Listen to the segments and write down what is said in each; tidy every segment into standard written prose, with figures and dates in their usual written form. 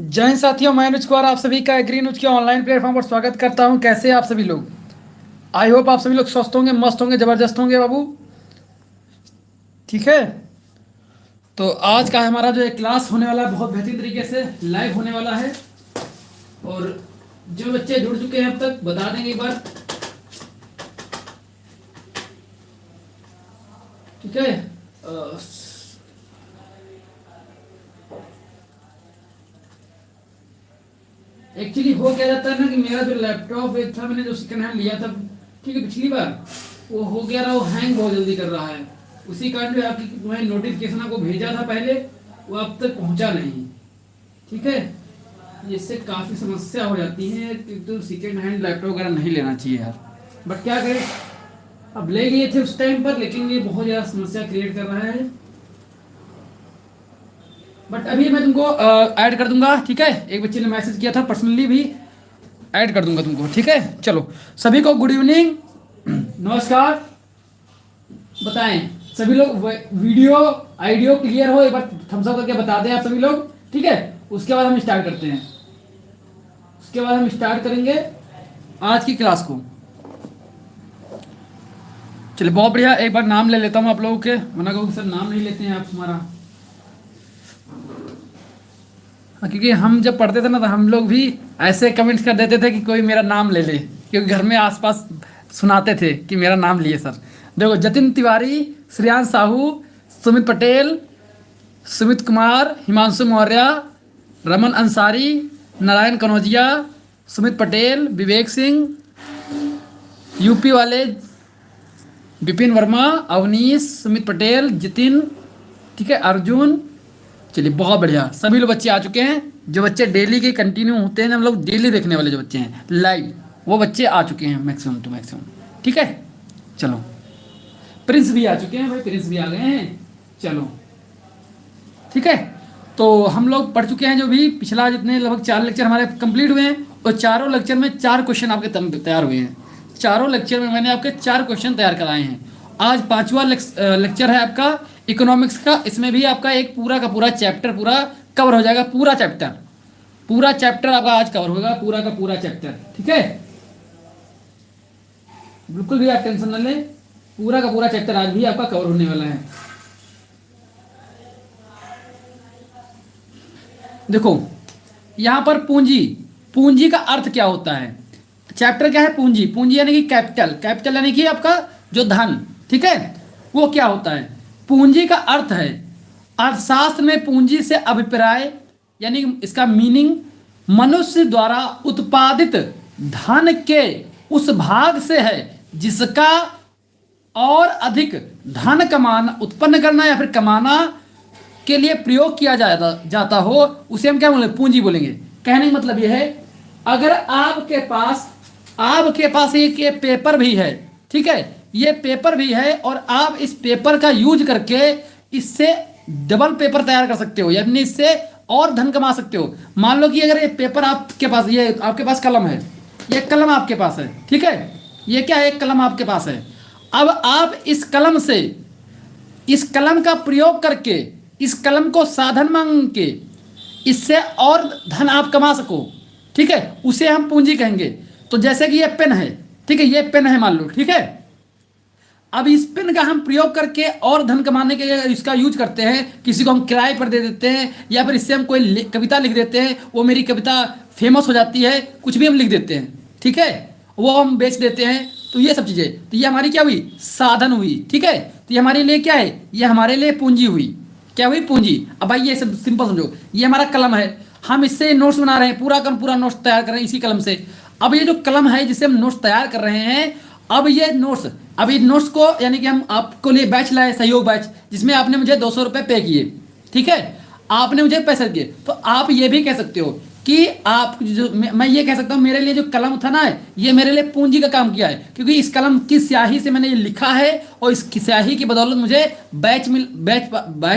जय हिंद साथियों, मैं अनुज कुमार आप सभी का एग्री न्यूज के ऑनलाइन प्लेटफॉर्म पर स्वागत करता हूं। कैसे हैं आप सभी लोग? आई होप आप सभी लोग स्वस्थ होंगे, मस्त होंगे, जबरदस्त होंगे बाबू। ठीक है। तो आज का हमारा जो एक क्लास होने वाला है बहुत बेहतरीन तरीके से लाइव होने वाला है। और जो बच्चे जुड़ चुके हैं अब तक बता देंगे एक बार। ठीक है। एक्चुअली हो क्या जाता है ना कि मेरा जो लैपटॉप एक था, मैंने जो सेकंड हैंड लिया था, ठीक है, पिछली बार वो हो गया रहा, वो हैंग बहुत जल्दी कर रहा है। उसी कारण जो आपकी मैं नोटिफिकेशन आपको भेजा था पहले, वो अब तक पहुंचा नहीं। ठीक है। इससे काफ़ी समस्या हो जाती है कि तो सेकेंड हैंड लैपटॉप वगैरह नहीं लेना चाहिए यार। बट क्या करें, अब ले लिए थे उस टाइम पर, लेकिन ये बहुत ज़्यादा समस्या क्रिएट कर रहा है। बट अभी मैं तुमको ऐड कर दूंगा। ठीक है। एक बच्चे ने मैसेज किया था, पर्सनली भी ऐड कर दूंगा तुमको। ठीक है। चलो सभी को गुड इवनिंग, नमस्कार। बताएं सभी लोग, वीडियो आइडियो क्लियर हो, एक बार थम्स अप करके बता दें आप सभी लोग। ठीक है। उसके बाद हम स्टार्ट करते हैं। उसके बाद हम स्टार्ट करेंगे आज की क्लास को। चलिए बहुत बढ़िया। एक बार नाम ले लेता हूँ आप लोगों के, वरना कहोगे सर नाम नहीं लेते हैं आप हमारा। क्योंकि हम जब पढ़ते थे ना तो हम लोग भी ऐसे कमेंट्स कर देते थे कि कोई मेरा नाम ले ले, क्योंकि घर में आसपास सुनाते थे कि मेरा नाम लिए सर। देखो, जतिन तिवारी, श्रेयांश साहू, सुमित पटेल, सुमित कुमार, हिमांशु मौर्य, रमन अंसारी, नारायण कनौजिया, सुमित पटेल, विवेक सिंह, यूपी वाले विपिन वर्मा, अवनीश, सुमित पटेल, जितिन, ठीक है, अर्जुन। चलिए बहुत बढ़िया, सभी लोग बच्चे आ चुके हैं। जो बच्चे डेली के कंटिन्यू होते हैं, हम लोग डेली देखने वाले जो बच्चे हैं लाइव, वो बच्चे आ चुके हैं मैक्सिमम टू मैक्सिमम। ठीक है। चलो प्रिंस भी आ चुके हैं भाई, प्रिंस भी आ गए हैं। चलो ठीक है। तो हम लोग पढ़ चुके हैं, जो भी पिछला जितने लगभग 4 लेक्चर हमारे कंप्लीट हुए हैं, और चारों लेक्चर में 4 क्वेश्चन आपके तैयार हुए हैं। चारों लेक्चर में मैंने आपके 4 क्वेश्चन तैयार कराए हैं। आज 5वां लेक्चर है आपका इकोनॉमिक्स का। इसमें भी आपका एक पूरा का पूरा चैप्टर पूरा कवर हो जाएगा। पूरा चैप्टर आपका आज कवर होगा, पूरा का पूरा चैप्टर। ठीक है। बिल्कुल भी आप टेंशन न लें, पूरा का पूरा चैप्टर आज भी आपका कवर होने वाला है। देखो यहां पर पूंजी का अर्थ क्या होता है। चैप्टर क्या है? पूंजी यानी कि कैपिटल यानी कि आपका जो धन। ठीक है। वो क्या होता है? पूंजी का अर्थ है, अर्थशास्त्र में पूंजी से अभिप्राय यानी इसका मीनिंग मनुष्य द्वारा उत्पादित धन के उस भाग से है जिसका और अधिक धन कमाना, उत्पन्न करना या फिर कमाना के लिए प्रयोग किया जाता हो, उसे हम क्या बोलेंगे? पूंजी बोलेंगे। कहने का मतलब यह है, अगर आपके पास एक ये पेपर भी है, ठीक है, ये पेपर भी है, और आप इस पेपर का यूज करके इससे डबल पेपर तैयार कर सकते हो, यानी इससे और धन कमा सकते हो। मान लो कि अगर ये पेपर आपके पास, ये आपके पास कलम है, ये कलम आपके पास है, ठीक है, ये क्या है? एक कलम आपके पास है। अब आप इस कलम का प्रयोग करके, इस कलम को साधन मांग के इससे और धन आप कमा सको, ठीक है, उसे हम पूंजी कहेंगे। तो जैसे कि ये पेन है, ठीक है, ये पेन है मान लो, ठीक है। अब इस पेन का हम प्रयोग करके और धन कमाने के लिए इसका यूज करते हैं। किसी को हम किराए पर दे देते हैं, या फिर इससे हम कोई कविता लिख देते हैं, वो मेरी कविता फेमस हो जाती है, कुछ भी हम लिख देते हैं, ठीक है, वो हम बेच देते हैं। तो ये सब चीज़ें, तो ये हमारी क्या हुई? साधन हुई। ठीक है। तो ये हमारे लिए क्या है? ये हमारे लिए पूंजी हुई। क्या हुई? पूंजी। अब भाई ये सब सिंपल समझो, ये हमारा कलम है, हम इससे नोट्स बना रहे हैं, पूरा का पूरा नोट्स तैयार कर रहे हैं इसी कलम से। अब ये जो कलम है जिससे हम नोट्स तैयार कर रहे हैं, अब ये नोट्स को यानी कि हम आपको लिए बैच लाए, सहयोग बैच, जिसमें आपने मुझे 200 रुपये पे किए, ठीक है, आपने मुझे पैसे दिए। तो आप ये भी कह सकते हो कि आप जो, मैं ये कह सकता हूँ, मेरे लिए जो कलम था ना, ये मेरे लिए पूंजी का काम किया है, क्योंकि इस कलम की स्याही से मैंने ये लिखा है, और इस स्याही की बदौलत मुझे बैच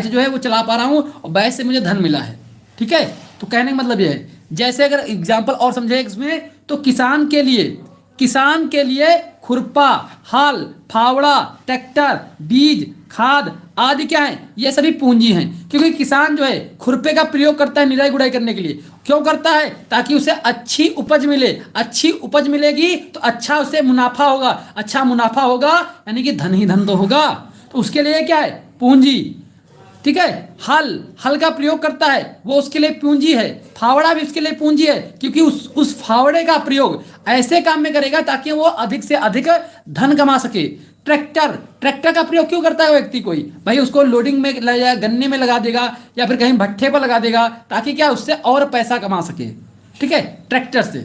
जो है वो चला पा रहा हूँ, और बैच से मुझे धन मिला है। ठीक है। तो कहने का मतलब ये है, जैसे अगर एग्जाम्पल और समझे इसमें, तो किसान के लिए खुरपा, हल, फावड़ा, ट्रैक्टर, बीज, खाद आदि क्या है, ये सभी पूंजी हैं। क्योंकि किसान जो है खुरपे का प्रयोग करता है निराई गुड़ाई करने के लिए। क्यों करता है? ताकि उसे अच्छी उपज मिले। अच्छी उपज मिलेगी तो अच्छा उसे मुनाफा होगा। अच्छा मुनाफा होगा यानी कि धन ही धन तो होगा। तो उसके लिए क्या है? पूंजी। ठीक है। हल का प्रयोग करता है, वो उसके लिए पूंजी है। फावड़ा भी उसके लिए पूंजी है, क्योंकि उस फावड़े का प्रयोग ऐसे काम में करेगा ताकि वो अधिक से अधिक धन कमा सके। ट्रैक्टर का प्रयोग क्यों करता है व्यक्ति? कोई भाई उसको लोडिंग में ले जाए, गन्ने में लगा देगा या फिर कहीं भट्ठे पर लगा देगा, ताकि क्या उससे और पैसा कमा सके। ठीक है, ट्रैक्टर से।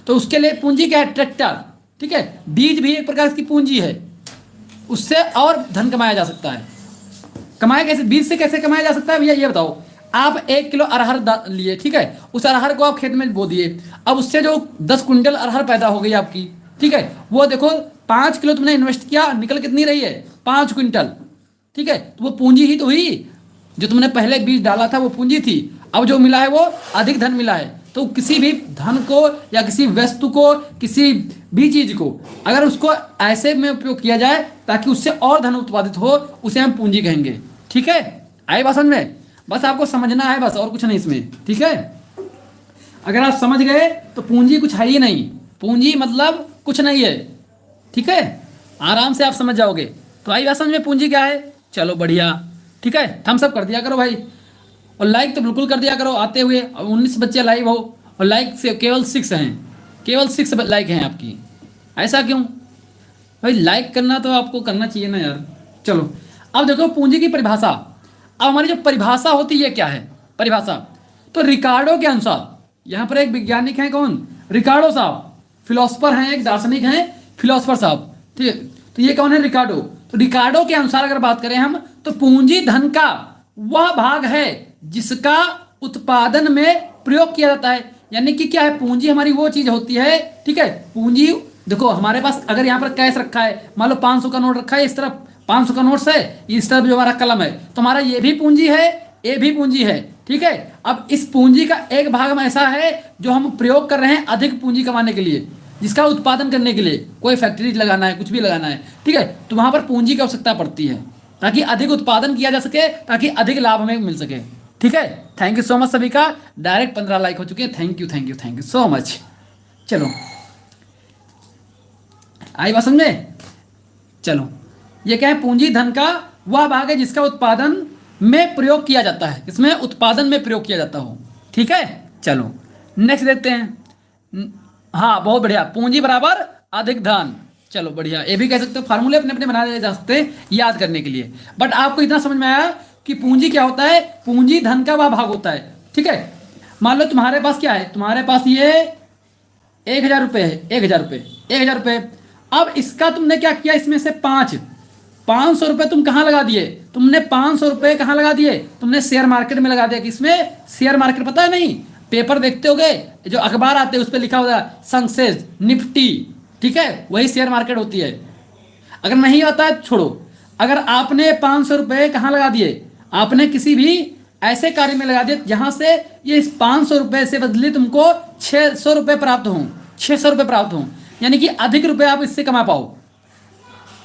तो उसके लिए पूंजी क्या है? ट्रैक्टर। ठीक है। बीज भी एक प्रकार की पूंजी है, उससे और धन कमाया जा सकता है। कमाया कैसे? बीज से कैसे कमाया जा सकता है भैया, ये बताओ। आप 1 किलो अरहर लिए, ठीक है, उस अरहर को आप खेत में बो दिए। अब उससे जो 10 कुंटल अरहर पैदा हो गई आपकी, ठीक है, वो देखो 5 किलो तुमने इन्वेस्ट किया, निकल कितनी रही है? 5 क्विंटल। ठीक है, तो वो पूंजी ही तो हुई। जो तुमने पहले बीज डाला था वो पूंजी थी। अब जो मिला है वो अधिक धन मिला है। तो किसी भी धन को या किसी वस्तु को, किसी भी चीज को अगर उसको ऐसे में उपयोग किया जाए ताकि उससे और धन उत्पादित हो, उसे हम पूंजी कहेंगे। ठीक है, आए बात समझ में? बस आपको समझना है, बस, और कुछ नहीं इसमें। ठीक है, अगर आप समझ गए तो पूंजी कुछ है ही नहीं। पूंजी मतलब कुछ नहीं है। ठीक है, आराम से आप समझ जाओगे। तो आई बात समझ में पूंजी क्या है? चलो बढ़िया। ठीक है, थम्स अप कर दिया करो भाई, और लाइक तो बिल्कुल कर दिया करो आते हुए। और 19 बच्चे लाइव हो और लाइक से केवल 6 हैं, केवल 6 लाइक हैं आपकी। ऐसा क्यों भाई? लाइक करना तो आपको करना चाहिए ना यार। चलो अब देखो पूंजी की परिभाषा। अब हमारी जो परिभाषा होती है क्या है परिभाषा? तो रिकार्डो के अनुसार, यहाँ पर एक वैज्ञानिक हैं, कौन? रिकार्डो साहब। फिलोसफर हैं, एक दार्शनिक हैं, फिलोसफर साहब। ठीक है, तो ये कौन है? रिकार्डो। तो रिकार्डो के अनुसार अगर बात करें हम, तो पूंजी धन का वह भाग है जिसका उत्पादन में प्रयोग किया जाता है। यानी कि क्या है? पूंजी हमारी वो चीज होती है, ठीक है, पूंजी। देखो हमारे पास अगर यहाँ पर कैश रखा है, मान लो 500 का नोट रखा है, इस तरफ 500 का नोट है, इस तरफ जो हमारा कलम है, तो हमारा ये भी पूंजी है, ये भी पूंजी है। ठीक है, अब इस पूंजी का एक भाग में ऐसा है जो हम प्रयोग कर रहे हैं अधिक पूंजी कमाने के लिए, जिसका उत्पादन करने के लिए कोई फैक्ट्री लगाना है, कुछ भी लगाना है। ठीक है, तो वहां पर पूंजी की आवश्यकता पड़ती है ताकि अधिक उत्पादन किया जा सके, ताकि अधिक लाभ हमें मिल सके। ठीक है, थैंक यू सो मच सभी का। डायरेक्ट 15 लाइक हो चुके हैं। Thank you thank you thank you so much. चलो आई बात समझ में? चलो, ये क्या है? पूंजी धन का वह भाग है जिसका उत्पादन में प्रयोग किया जाता है, इसमें उत्पादन में प्रयोग किया जाता हो। ठीक है, चलो नेक्स्ट देखते हैं। हाँ बहुत बढ़िया, पूंजी बराबर अधिक धन। चलो बढ़िया, ये भी कह सकते हो, फार्मूले अपने अपने बनाए जा सकते हैं याद करने के लिए। बट आपको इतना समझ में आया कि पूंजी क्या होता है? पूंजी धन का वह भाग होता है। ठीक है, मान लो तुम्हारे पास क्या है, तुम्हारे पास ये 1000 रुपये है, 1000 रुपये, 1000 रुपये। अब इसका तुमने क्या किया? इसमें से 500 रुपये तुम कहाँ लगा दिए? तुमने 500 रुपये कहाँ लगा दिए? तुमने शेयर मार्केट में लगा दिया। किसमें? शेयर मार्केट, पता है नहीं? पेपर देखते होगे, जो अखबार आते हैं उस पर लिखा होता है सेंसेक्स, निफ्टी। ठीक है, वही शेयर मार्केट होती है। अगर नहीं आता है छोड़ो। अगर आपने 500 रुपये कहाँ लगा दिए? आपने किसी भी ऐसे कार्य में लगा दिए जहां से ये इस 500 रुपये से बदले तुमको 600 रुपये प्राप्त हों, 600 रुपये प्राप्त हों, यानी कि अधिक रुपये आप इससे कमा पाओ।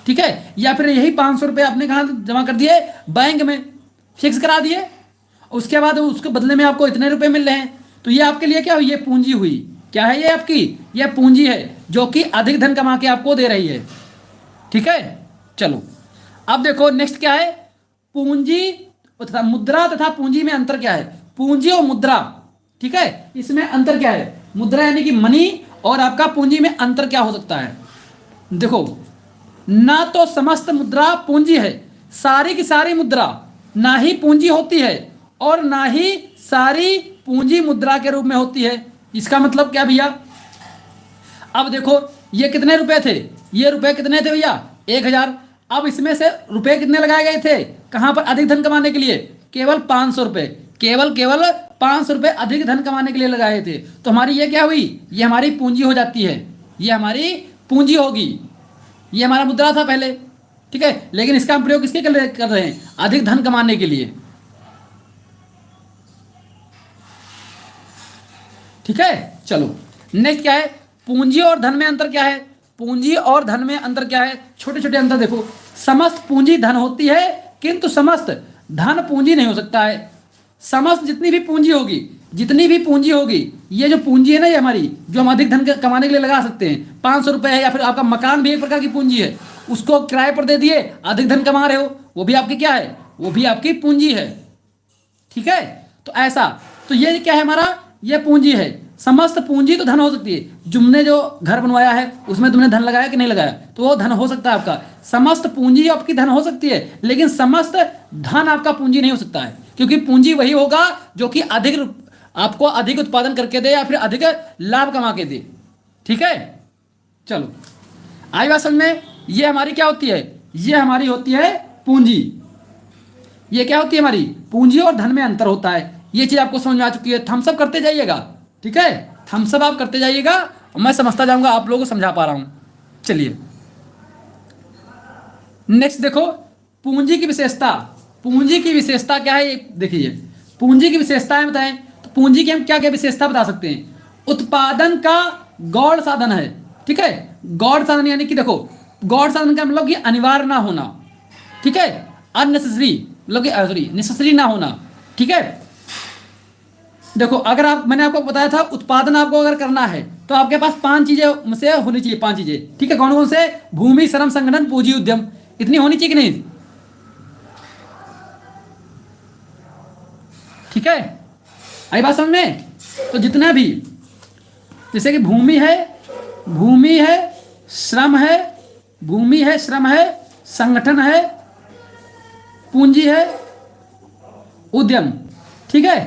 ठीक है, या फिर यही 500 रुपये आपने कहाँ जमा कर दिए? बैंक में फिक्स करा दिए, उसके बाद उसके बदले में आपको इतने रुपए मिल रहे हैं। तो ये आपके लिए क्या हुई? ये पूंजी हुई। क्या है ये? आपकी ये पूंजी है जो कि अधिक धन कमा के आपको दे रही है। ठीक है, चलो अब देखो नेक्स्ट क्या है? पूंजी तथा मुद्रा तथा पूंजी में अंतर क्या है? पूंजी और मुद्रा, ठीक है, इसमें अंतर क्या है? मुद्रा यानी कि मनी, और आपका पूंजी में अंतर क्या हो सकता है? देखो, ना तो समस्त मुद्रा पूंजी है, सारी की सारी मुद्रा ना ही पूंजी होती है, और ना ही सारी पूंजी मुद्रा के रूप में होती है। इसका मतलब क्या भैया? अब देखो ये कितने रुपए थे? ये रुपए कितने थे भैया? 1000। अब इसमें से रुपए कितने लगाए गए थे? कहां पर? अधिक धन कमाने के लिए। केवल 500 रुपए, केवल 500 रुपए अधिक धन कमाने के लिए लगाए थे। तो हमारी ये क्या हुई? ये हमारी पूंजी हो जाती है, ये हमारी पूंजी होगी। ये हमारा मुद्रा था पहले, ठीक है, लेकिन इसका हम प्रयोग किसके लिए कर रहे हैं? अधिक धन कमाने के लिए। ठीक है, चलो नेक्स्ट क्या है? पूंजी और धन में अंतर क्या है? पूंजी और धन में अंतर क्या है, छोटे छोटे अंतर देखो। समस्त पूंजी धन होती है, किंतु समस्त धन पूंजी नहीं हो सकता है। समस्त जितनी भी पूंजी होगी, जितनी भी पूंजी होगी, ये जो पूंजी है ना, ये हमारी जो हम अधिक धन कमाने के लिए लगा सकते हैं, 500 रुपये है, या फिर आपका मकान भी एक प्रकार की पूंजी है, उसको किराए पर दे दिए, अधिक धन कमा रहे हो, वो भी आपकी क्या है, वो भी आपकी पूंजी है। ठीक है, तो ऐसा, तो ये क्या है हमारा, ये पूंजी है। समस्त पूंजी तो धन हो सकती है। तुमने जो घर बनवाया है उसमें तुमने धन लगाया कि नहीं लगाया, तो वो धन हो सकता है आपका। समस्त पूंजी आपकी धन हो सकती है, लेकिन समस्त धन आपका पूंजी नहीं हो सकता है, क्योंकि पूंजी वही होगा जो कि अधिक आपको अधिक उत्पादन करके दे या फिर अधिक लाभ कमा के दे। ठीक है, चलो आई बात समझ में। ये हमारी क्या होती है, ये हमारी होती है पूंजी। ये क्या होती है हमारी पूंजी, और धन में अंतर होता है। ये चीज आपको समझ में आ चुकी है। थम्स अप करते जाइएगा, ठीक है, थम्स अप आप करते जाइएगा, मैं समझता जाऊंगा, आप लोगों को समझा पा रहा हूं। चलिए नेक्स्ट देखो, पूंजी की विशेषता। पूंजी की विशेषता क्या है, देखिए पूंजी की विशेषताएं बताएं तो पूंजी की हम क्या क्या विशेषता बता सकते हैं। उत्पादन का गौण साधन है। ठीक है, गौण साधन यानी कि देखो, गौण साधन का मतलब कि अनिवार्य ना होना। ठीक है, अननेसेसरी मतलब कि सॉरी नेसेसरी ना होना। ठीक है, देखो अगर आप, मैंने आपको बताया था उत्पादन आपको अगर करना है तो आपके पास 5 चीजें से होनी चाहिए, 5 चीजें। ठीक है, कौन कौन से, भूमि, श्रम, संगठन, पूंजी, उद्यम, इतनी होनी चाहिए कि नहीं। ठीक है, आई बात समझ में। तो जितना भी, जैसे कि भूमि है, भूमि है, श्रम है, भूमि है, श्रम है, संगठन है, पूंजी है, उद्यम। ठीक है,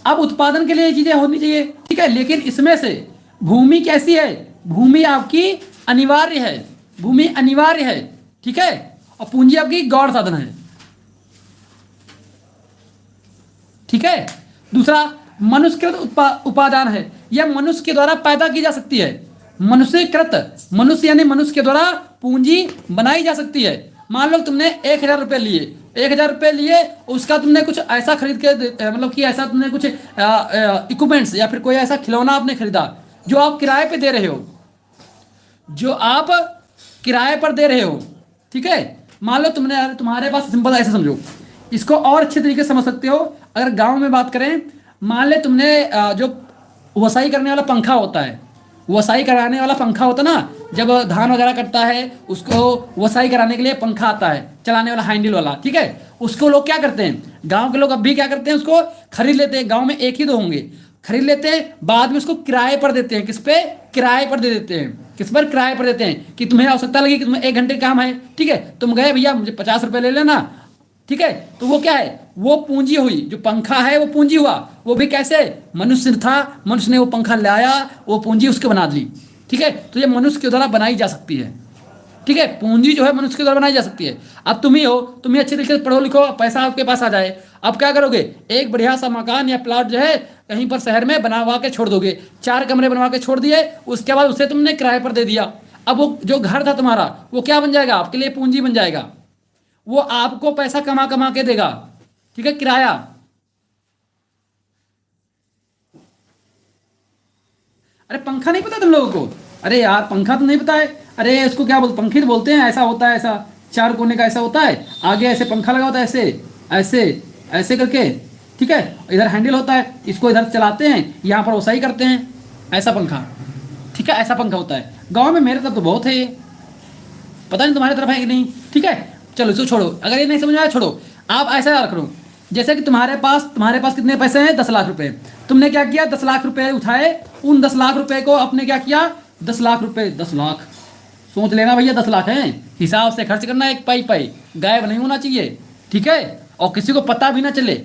अब उत्पादन के लिए ये चीजें होनी चाहिए। ठीक है, लेकिन इसमें से भूमि कैसी है, भूमि आपकी अनिवार्य है, भूमि अनिवार्य है। ठीक है, और पूंजी आपकी गौण साधन है। ठीक है, दूसरा मनुष्यकृत उपादान है, यह मनुष्य के द्वारा पैदा की जा सकती है। मनुष्यकृत, मनुष्य यानी मनुष्य के द्वारा पूंजी बनाई जा सकती है। मान लो तुमने 1000 रुपये लिए, 1000 रुपये लिए, उसका तुमने कुछ ऐसा खरीद के मतलब कि ऐसा तुमने कुछ इक्विपमेंट्स या फिर कोई ऐसा खिलौना आपने खरीदा जो आप किराए पे दे रहे हो, जो आप किराए पर दे रहे हो। ठीक है, मान लो तुमने, तुम्हारे पास, सिंपल ऐसे समझो, इसको और अच्छे तरीके से समझ सकते हो। अगर गांव में बात करें, मान ले तुमने जो वसाई करने वाला पंखा होता है, वसाई कराने वाला पंखा होता ना, जब धान वगैरह कटता है उसको वसाई कराने के लिए पंखा आता है, चलाने वाला हैंडल वाला। ठीक है, उसको लोग क्या करते हैं, गांव के लोग अब भी क्या करते हैं, उसको खरीद लेते हैं। गांव में 1 ही 2 होंगे, खरीद लेते हैं, बाद में उसको किराए पर देते हैं। किस पे, किराए पर दे देते हैं। किस पर, किराए पर देते हैं कि तुम्हें आवश्यकता लगी कि तुम्हें 1 घंटे काम है, ठीक है, तुम गए, भैया मुझे 50 रुपये ले लेना। ठीक है, तो वो क्या है, वो पूंजी हुई। जो पंखा है वो पूंजी हुआ, वो भी कैसे, मनुष्य था, मनुष्य ने वो पंखा लाया, वो पूंजी उसके बना दी। ठीक है, तो ये मनुष्य के द्वारा बनाई जा सकती है। ठीक है, पूंजी जो है मनुष्य के द्वारा बनाई जा सकती है। अब तुम ही हो, तुम ही अच्छे तरीके से पढ़ो लिखो, पैसा आपके पास आ जाए, अब क्या करोगे, एक बढ़िया सा मकान या प्लॉट जो है कहीं पर शहर में बनवा के छोड़ दोगे। 4 कमरे बनवा के छोड़ दिए, उसके बाद उसे तुमने किराए पर दे दिया। अब वो जो घर था तुम्हारा, वो क्या बन जाएगा, आपके लिए पूंजी बन जाएगा। वो आपको पैसा कमा कमा के देगा। ठीक है, किराया। अरे पंखा नहीं पता तुम लोगों को, अरे यार पंखा तो नहीं पता है, अरे इसको क्या बोलते, पंखी तो बोलते हैं। ऐसा होता है, ऐसा 4 कोने का ऐसा होता है, आगे ऐसे पंखा लगा होता है, ऐसे ऐसे ऐसे करके। ठीक है, इधर हैंडल होता है, इसको इधर चलाते हैं, यहाँ पर वसाई करते हैं, ऐसा पंखा। ठीक है, ऐसा पंखा होता है। गाँव में मेरे तरफ तो बहुत है ये, पता नहीं तुम्हारी तरफ है कि नहीं। ठीक है, चलो इसको छोड़ो, अगर ये नहीं समझ में आया छोड़ो। आप ऐसा रख लो, जैसे कि तुम्हारे पास कितने पैसे हैं, 10 लाख रुपए। तुमने क्या किया, 10 लाख रुपए उठाए, उन 10 लाख रुपए को आपने क्या किया, 10 लाख रुपए, 10 लाख सोच लेना भैया, 10 लाख हैं, हिसाब से खर्च करना, एक पाई पाई गायब नहीं होना चाहिए। ठीक है, और किसी को पता भी ना चले,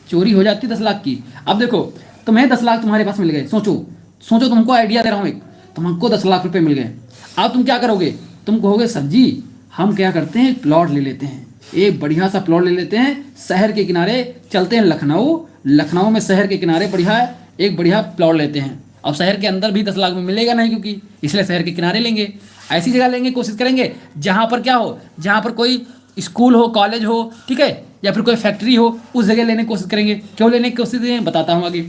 चोरी हो जाती 10 लाख की। अब देखो तुम्हें 10 लाख तुम्हारे पास मिल गए, सोचो सोचो, तुमको आइडिया दे रहा हूँ एक, तुमको 10 लाख रुपए मिल गए। अब तुम क्या करोगे, तुम कहोगे सर जी हम क्या करते हैं, प्लॉट ले लेते हैं, एक बढ़िया सा प्लॉट ले लेते हैं, शहर के किनारे चलते हैं, लखनऊ में शहर के किनारे बढ़िया एक बढ़िया प्लॉट लेते हैं। अब शहर के अंदर भी 10 लाख में मिलेगा नहीं, क्योंकि इसलिए शहर के किनारे लेंगे। ऐसी जगह लेंगे, कोशिश करेंगे जहाँ पर क्या हो, जहाँ पर कोई स्कूल हो, कॉलेज हो, ठीक है, या फिर कोई फैक्ट्री हो, उस जगह लेने की कोशिश करेंगे। क्यों लेने की कोशिश करेंगे बताता हूँ आगे।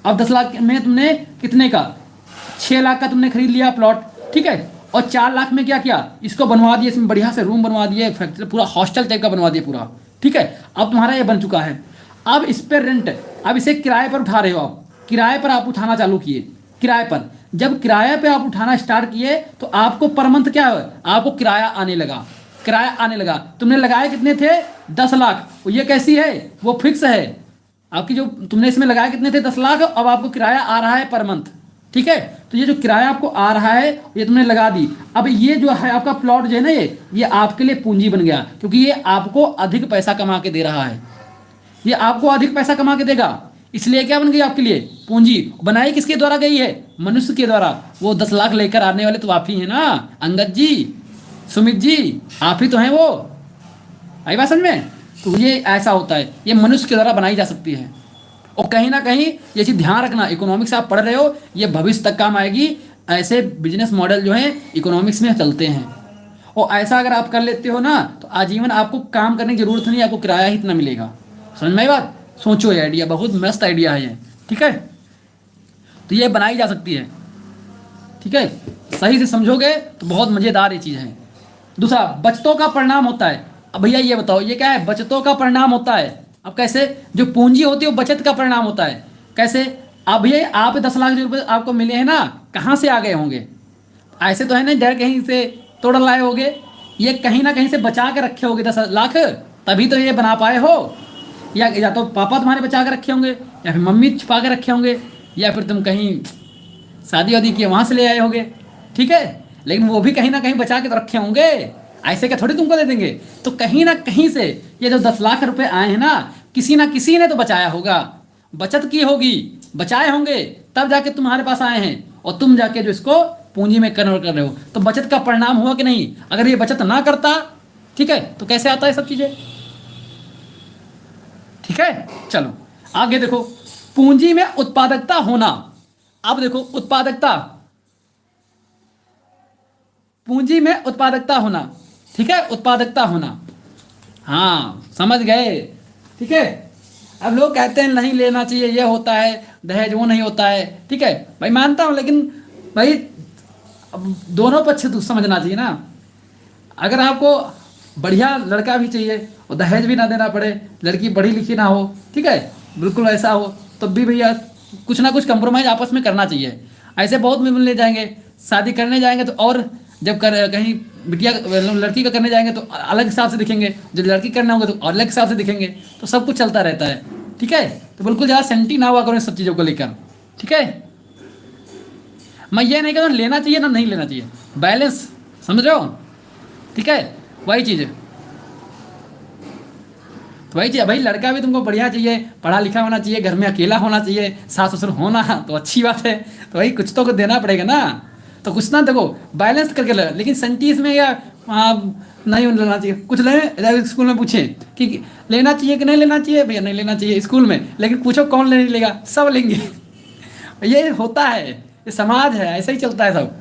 अब 10 लाख में तुमने कितने का, 6 लाख का तुमने खरीद लिया प्लॉट। ठीक है, और 4 लाख में क्या किया, इसको बनवा दिए, इसमें बढ़िया से रूम बनवा दिए, फैक्ट्री पूरा हॉस्टल टाइप का बनवा दिया पूरा, ठीक है। अब तुम्हारा ये बन चुका है। अब इस पर रेंट, अब इसे किराए पर उठा रहे हो आप, किराए पर आप उठाना चालू किए, किराए पर। जब किराए पे आप उठाना स्टार्ट किए तो आपको पर मंथ क्या है, आपको किराया आने लगा, किराया आने लगा। तुमने लगाए कितने थे, 10 लाख। ये कैसी है, वो फिक्स है आपकी, जो तुमने इसमें लगाए कितने थे, 10 लाख। अब आपको किराया आ रहा है पर मंथ, ठीक है। तो ये जो किराया आपको आ रहा है ये तुमने लगा दी। अब ये जो है आपका प्लॉट जो है ना, ये आपके लिए पूंजी बन गया, क्योंकि ये आपको अधिक पैसा कमा के दे रहा है, ये आपको अधिक पैसा कमा के देगा, इसलिए क्या बन गई आपके लिए, पूंजी। बनाई किसके द्वारा गई है, मनुष्य के द्वारा। वो 10 लाख लेकर आने वाले तो आप ही हैं ना, अंगद जी, सुमित जी, आप ही तो हैं वो। आई बात समझ में। तो ये ऐसा होता है, ये मनुष्य के द्वारा बनाई जा सकती है। और कहीं ना कहीं ये चीज़ ध्यान रखना, इकोनॉमिक्स आप पढ़ रहे हो, ये भविष्य तक काम आएगी। ऐसे बिजनेस मॉडल जो है इकोनॉमिक्स में चलते हैं, और ऐसा अगर आप कर लेते हो ना तो आजीवन आपको काम करने की जरूरत नहीं, आपको किराया ही इतना मिलेगा। समझ में आई बात। सोचो ये आइडिया बहुत मस्त आइडिया है ये, ठीक है। तो ये बनाई जा सकती है, ठीक है, सही से समझोगे तो बहुत मज़ेदार ये चीज़ है। दूसरा, बचतों का परिणाम होता है। अब भैया ये बताओ ये क्या है, बचतों का परिणाम होता है। अब कैसे, जो पूंजी होती है वो बचत का परिणाम होता है। कैसे, अब ये आप 10 लाख रुपए आपको मिले हैं ना, कहाँ से आ गए होंगे, ऐसे तो है ना डर कहीं से तोड़ लाए होगे, ये कहीं ना कहीं से बचा के रखे होगे 10 लाख, तभी तो ये बना पाए हो। या तो पापा तुम्हारे बचा के रखे होंगे, या फिर मम्मी छुपा के रखे होंगे, या फिर तुम कहीं शादी वादी किए वहाँ से ले आए होंगे, ठीक है। लेकिन वो भी कहीं ना कहीं बचा के तो रखे होंगे, ऐसे क्या थोड़ी तुमको दे देंगे। तो कहीं ना कहीं से ये जो 10 लाख रुपए आए हैं ना, किसी ना किसी ने तो बचाया होगा, बचत की होगी, बचाए होंगे, तब जाके तुम्हारे पास आए हैं, और तुम जाके जो इसको पूंजी में कन्वर्ट कर रहे हो। तो बचत का परिणाम हुआ कि नहीं। अगर ये बचत ना करता, ठीक है, तो कैसे आता है सब चीजें, ठीक है। चलो आगे देखो, पूंजी में उत्पादकता होना। अब देखो उत्पादकता, पूंजी में उत्पादकता होना, ठीक है, उत्पादकता होना, हाँ समझ गए, ठीक है। अब लोग कहते हैं नहीं लेना चाहिए, ये होता है दहेज, वो नहीं होता है, ठीक है भाई, मानता हूँ, लेकिन भाई अब दोनों पक्ष तो समझना चाहिए ना। अगर आपको बढ़िया लड़का भी चाहिए और दहेज भी ना देना पड़े, लड़की पढ़ी लिखी ना हो, ठीक है, बिल्कुल ऐसा हो, तब भी भैया कुछ ना कुछ कंप्रोमाइज़ आपस में करना चाहिए। ऐसे बहुत मिलने जाएंगे, शादी करने जाएंगे तो, और जब कहीं बिटिया लड़की का करने जाएंगे तो अलग हिसाब से दिखेंगे, जब लड़की करना होगा तो अलग हिसाब से दिखेंगे, तो सब कुछ चलता रहता है, ठीक है। तो बिल्कुल ज़्यादा सेंटी ना हुआ करो इन सब चीज़ों को लेकर, ठीक है। मैं ये नहीं कहता लेना चाहिए ना नहीं लेना चाहिए, बैलेंस, समझ रहे हो, ठीक है, वही चीज़ है। तो वही चीज़ भाई, लड़का भी तुमको बढ़िया चाहिए, पढ़ा लिखा होना चाहिए, घर में अकेला होना चाहिए, सास ससुर होना तो अच्छी बात है, तो भाई कुछ तो देना पड़ेगा ना। तो कुछ ना देखो बैलेंस करके ले, लेकिन सेंटीज में या नहीं लेना चाहिए। कुछ ले स्कूल में पूछे कि लेना चाहिए कि नहीं लेना चाहिए, भैया नहीं लेना चाहिए स्कूल में, लेकिन पूछो कौन लेने लेगा, सब लेंगे। ये होता है, ये समाज है, ऐसा ही चलता है सब,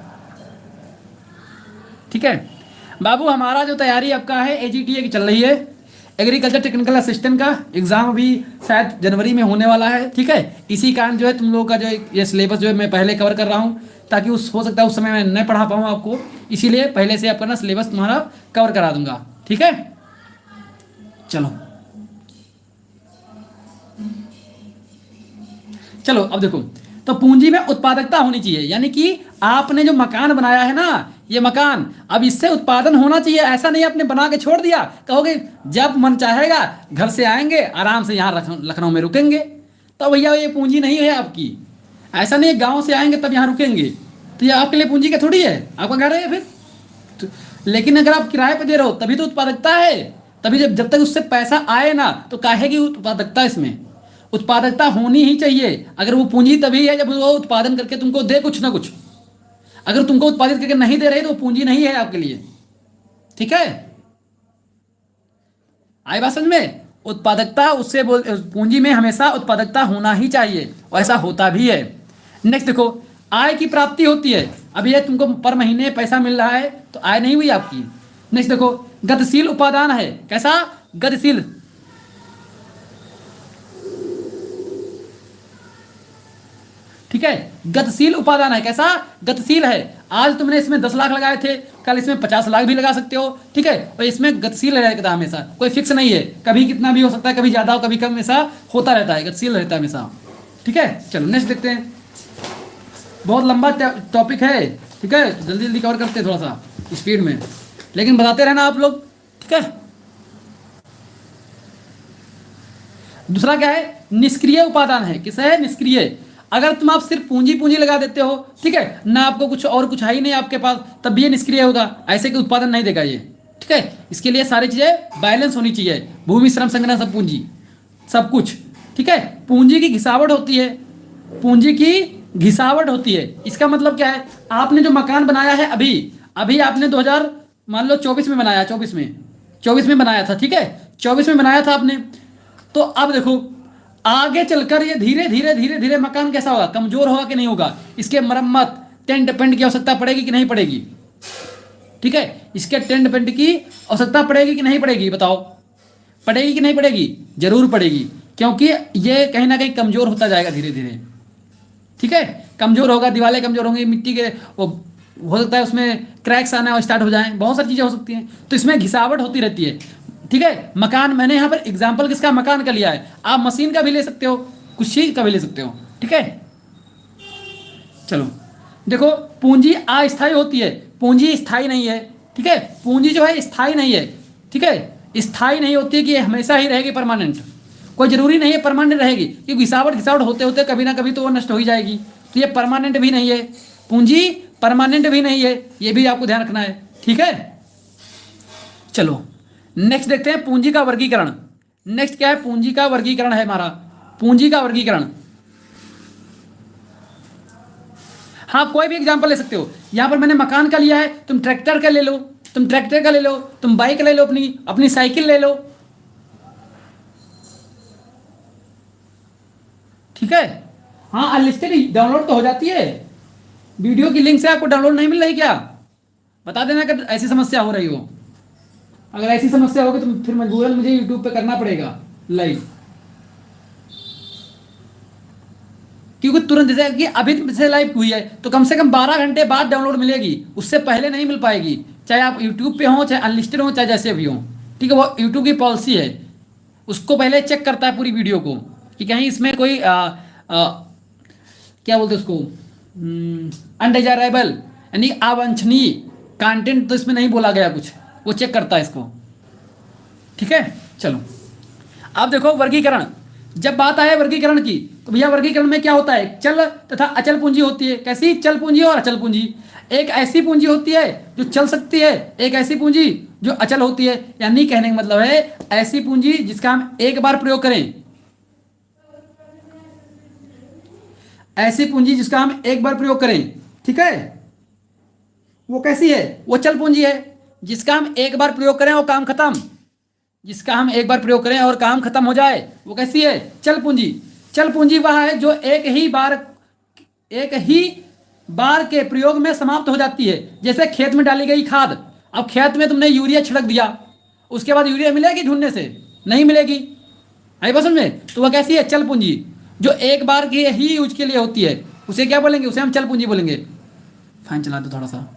ठीक है। बाबू हमारा जो तैयारी आपका है AGTA की चल रही है, एग्रीकल्चर टेक्निकल असिस्टेंट का एग्जाम अभी शायद जनवरी में होने वाला है, ठीक है। इसी कारण जो है तुम लोगों का जो ये सिलेबस जो है मैं पहले कवर कर रहा हूँ, ताकि हो सकता है उस समय मैं नहीं पढ़ा पाऊँ आपको, इसीलिए पहले से आपका ना सिलेबस तुम्हारा कवर करा दूंगा, ठीक है। चलो चलो अब देखो, तो पूंजी में उत्पादकता होनी चाहिए, यानी कि आपने जो मकान बनाया है ना, ये मकान, अब इससे उत्पादन होना चाहिए। ऐसा नहीं आपने बना के छोड़ दिया, कहोगे जब मन चाहेगा घर से आएंगे आराम से यहाँ लखनऊ में रुकेंगे, तो भैया ये पूंजी नहीं है आपकी। ऐसा नहीं है गाँव से आएंगे तब यहाँ रुकेंगे, तो ये आपके लिए पूंजी क्या थोड़ी है, आपका घर है फिर तो, लेकिन अगर आप किराए पर दे रहे हो तभी तो उत्पादकता है, तभी जब तक उससे पैसा आए ना तो काहे की उत्पादकता, इसमें उत्पादकता होनी ही चाहिए। अगर वो पूंजी तभी है जब वो उत्पादन करके तुमको दे कुछ ना कुछ, अगर तुमको उत्पादित करके नहीं दे रही तो पूंजी नहीं है आपके लिए, ठीक है। आई बात समझ में, उत्पादकता उससे पूंजी में हमेशा उत्पादकता होना ही चाहिए, और ऐसा होता भी है। नेक्स्ट देखो, आय की प्राप्ति होती है। अब ये तुमको पर महीने पैसा मिल रहा है तो आय नहीं हुई आपकी। नेक्स्ट देखो, गतिशील उपादान है। कैसा, गतिशील, ठीक है, गतिशील उपादान है। कैसा, गतिशील है। आज तुमने इसमें 10 लाख लगाए थे, कल इसमें 50 लाख भी लगा सकते हो, ठीक है। और इसमें गतिशील रहता है हमेशा, कोई फिक्स नहीं है, कभी कितना भी हो सकता है, कभी ज़्यादा हो कभी कम, हमेशा होता रहता है, गतिशील रहता है हमेशा, ठीक है। चलो नेक्स्ट देखते हैं, बहुत लंबा टॉपिक है, ठीक है, जल्दी जल्दी कवर करते हैं थोड़ा सा स्पीड में, लेकिन बताते रहना आप लोग, ठीक है। दूसरा क्या है, निष्क्रिय उपादान है, किस है, निष्क्रिय। अगर तुम आप सिर्फ पूंजी पूंजी लगा देते हो, ठीक है ना, आपको कुछ और कुछ है ही नहीं आपके पास, तब भी ये निष्क्रिय होगा, ऐसे कि उत्पादन नहीं देगा ये, ठीक है। इसके लिए सारी चीजें बैलेंस होनी चाहिए, भूमि श्रम संग्रह सब पूंजी सब कुछ, ठीक है। पूंजी की घिसावट होती है, पूंजी की घिसावट होती है, इसका मतलब क्या है, आपने जो मकान बनाया है अभी अभी आपने 2000 मान लो 24 में बनाया, 24 में बनाया था, ठीक है, 24 में बनाया था आपने। तो अब देखो आगे चलकर ये धीरे धीरे धीरे धीरे मकान कैसा होगा, कमजोर होगा कि नहीं होगा, इसके मरम्मत टेंट पेंट की आवश्यकता पड़ेगी कि नहीं पड़ेगी, ठीक है। इसके टेंट पेंट की आवश्यकता पड़ेगी कि नहीं पड़ेगी, बताओ, पड़ेगी कि नहीं पड़ेगी, जरूर पड़ेगी, क्योंकि ये कहीं ना कहीं कमजोर होता जाएगा धीरे धीरे, ठीक है। कमजोर होगा, दीवारें कमजोर होंगी, मिट्टी के वो हो सकता है उसमें क्रैक्स आना और स्टार्ट हो जाएं, बहुत सारी चीज़ें हो सकती हैं, तो इसमें घिसावट होती रहती है, ठीक है। मकान, मैंने यहाँ पर एग्जाम्पल किसका, मकान का लिया है, आप मशीन का भी ले सकते हो, कुछ चीज का भी ले सकते हो, ठीक है। चलो देखो, पूंजी अस्थायी होती है, पूंजी स्थायी नहीं है, ठीक है। पूंजी जो है स्थायी नहीं है, ठीक है, स्थायी नहीं होती है कि हमेशा ही रहेगी परमानेंट, कोई जरूरी नहीं है परमानेंट रहेगी, क्योंकि घिसावट होते होते कभी ना कभी तो वो नष्ट हो ही जाएगी, तो ये परमानेंट भी नहीं है, पूंजी परमानेंट भी नहीं है, ये भी आपको ध्यान रखना है, ठीक है। चलो नेक्स्ट देखते हैं पूंजी का वर्गीकरण। नेक्स्ट क्या है, पूंजी का वर्गीकरण है हमारा, पूंजी का वर्गीकरण। हाँ कोई भी एग्जांपल ले सकते हो, यहां पर मैंने मकान का लिया है, तुम ट्रैक्टर का ले लो, तुम ट्रैक्टर का ले लो, तुम बाइक ले लो, अपनी अपनी साइकिल ले लो, ठीक है। हाँ अनलिस्टेड डाउनलोड तो हो जाती है, वीडियो की लिंक से आपको डाउनलोड नहीं मिल रही क्या, बता देना अगर ऐसी समस्या हो रही हो, अगर ऐसी समस्या होगी तो फिर मजबूरन मुझे यूट्यूब पे करना पड़ेगा लाइव, क्योंकि तुरंत जैसे कि अभी से लाइव हुई है तो कम से कम 12 घंटे बाद डाउनलोड मिलेगी, उससे पहले नहीं मिल पाएगी, चाहे आप यूट्यूब पे हो, चाहे अनलिस्टेड हो, चाहे जैसे भी हो, ठीक है। वो यूट्यूब की पॉलिसी है, उसको पहले चेक करता है पूरी वीडियो को कि कहीं इसमें कोई क्या बोलते हैं उसको, अनडिजायरेबल यानी अवांछनीय कंटेंट तो इसमें नहीं बोला गया कुछ, वो चेक करता है इसको, ठीक है। चलो अब देखो वर्गीकरण, जब बात आए वर्गीकरण की तो भैया वर्गीकरण में क्या होता है, चल तथा अचल पूंजी होती है, कैसी, चल पूंजी और अचल पूंजी। एक ऐसी पूंजी होती है जो चल सकती है, एक ऐसी पूंजी जो अचल होती है, यानी कहने का मतलब है ऐसी पूंजी जिसका हम एक बार प्रयोग करें, ऐसी पूंजी जिसका हम एक बार प्रयोग करें, ठीक है, वो कैसी है, वो चल पूंजी है, जिसका हम एक बार प्रयोग करें और काम खत्म, जिसका हम एक बार प्रयोग करें और काम खत्म हो जाए, वो कैसी है, चल पूंजी। चल पूंजी वह है जो एक ही बार के प्रयोग में समाप्त हो जाती है, जैसे खेत में डाली गई खाद, अब खेत में तुमने यूरिया छिड़क दिया, उसके बाद यूरिया मिलेगी ढूंढने से, नहीं मिलेगी, आई बात समझ में, तो वह कैसी है, चल पूंजी, जो एक बार के ही यूज के लिए होती है, उसे क्या बोलेंगे, उसे हम चल पूंजी बोलेंगे। फैन चला दो थोड़ा सा,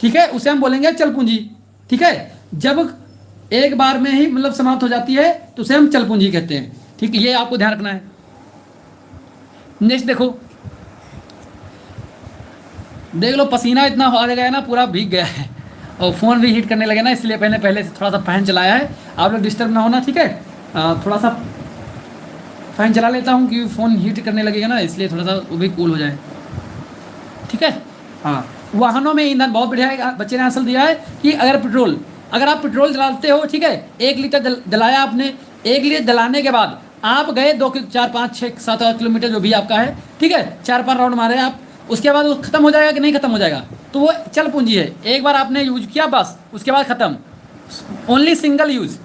ठीक है, उसे हम बोलेंगे चल पूंजी, ठीक है। जब एक बार में ही मतलब समाप्त हो जाती है तो उसे हम चल पूंजी कहते हैं, ठीक है, ये आपको ध्यान रखना है। नेक्स्ट देखो, देख लो पसीना इतना आ गया है ना, पूरा भीग गया है और फ़ोन भी हीट करने लगे ना, इसलिए पहले से थोड़ा सा फैन चलाया है, आप लोग डिस्टर्ब ना होना, ठीक है। थोड़ा सा फैन चला लेता हूँ क्योंकि फ़ोन हीट करने लगेगा ना, इसलिए थोड़ा सा वो भी कूल हो जाए, ठीक है। हाँ वाहनों में ईंधन, बहुत बढ़िया है, बच्चे ने आंसर दिया है कि अगर आप पेट्रोल जलाते हो, ठीक है, 1 लीटर जलाया आपने, 1 लीटर जलाने के बाद आप गए 2 4 5 6 7 8 किलोमीटर जो भी आपका है, ठीक है, 4-5 राउंड मारे आप, उसके बाद वो खत्म हो जाएगा कि नहीं खत्म हो जाएगा, तो वो चल पूंजी है, एक बार आपने यूज किया बस, उसके बाद खत्म, ओनली सिंगल यूज,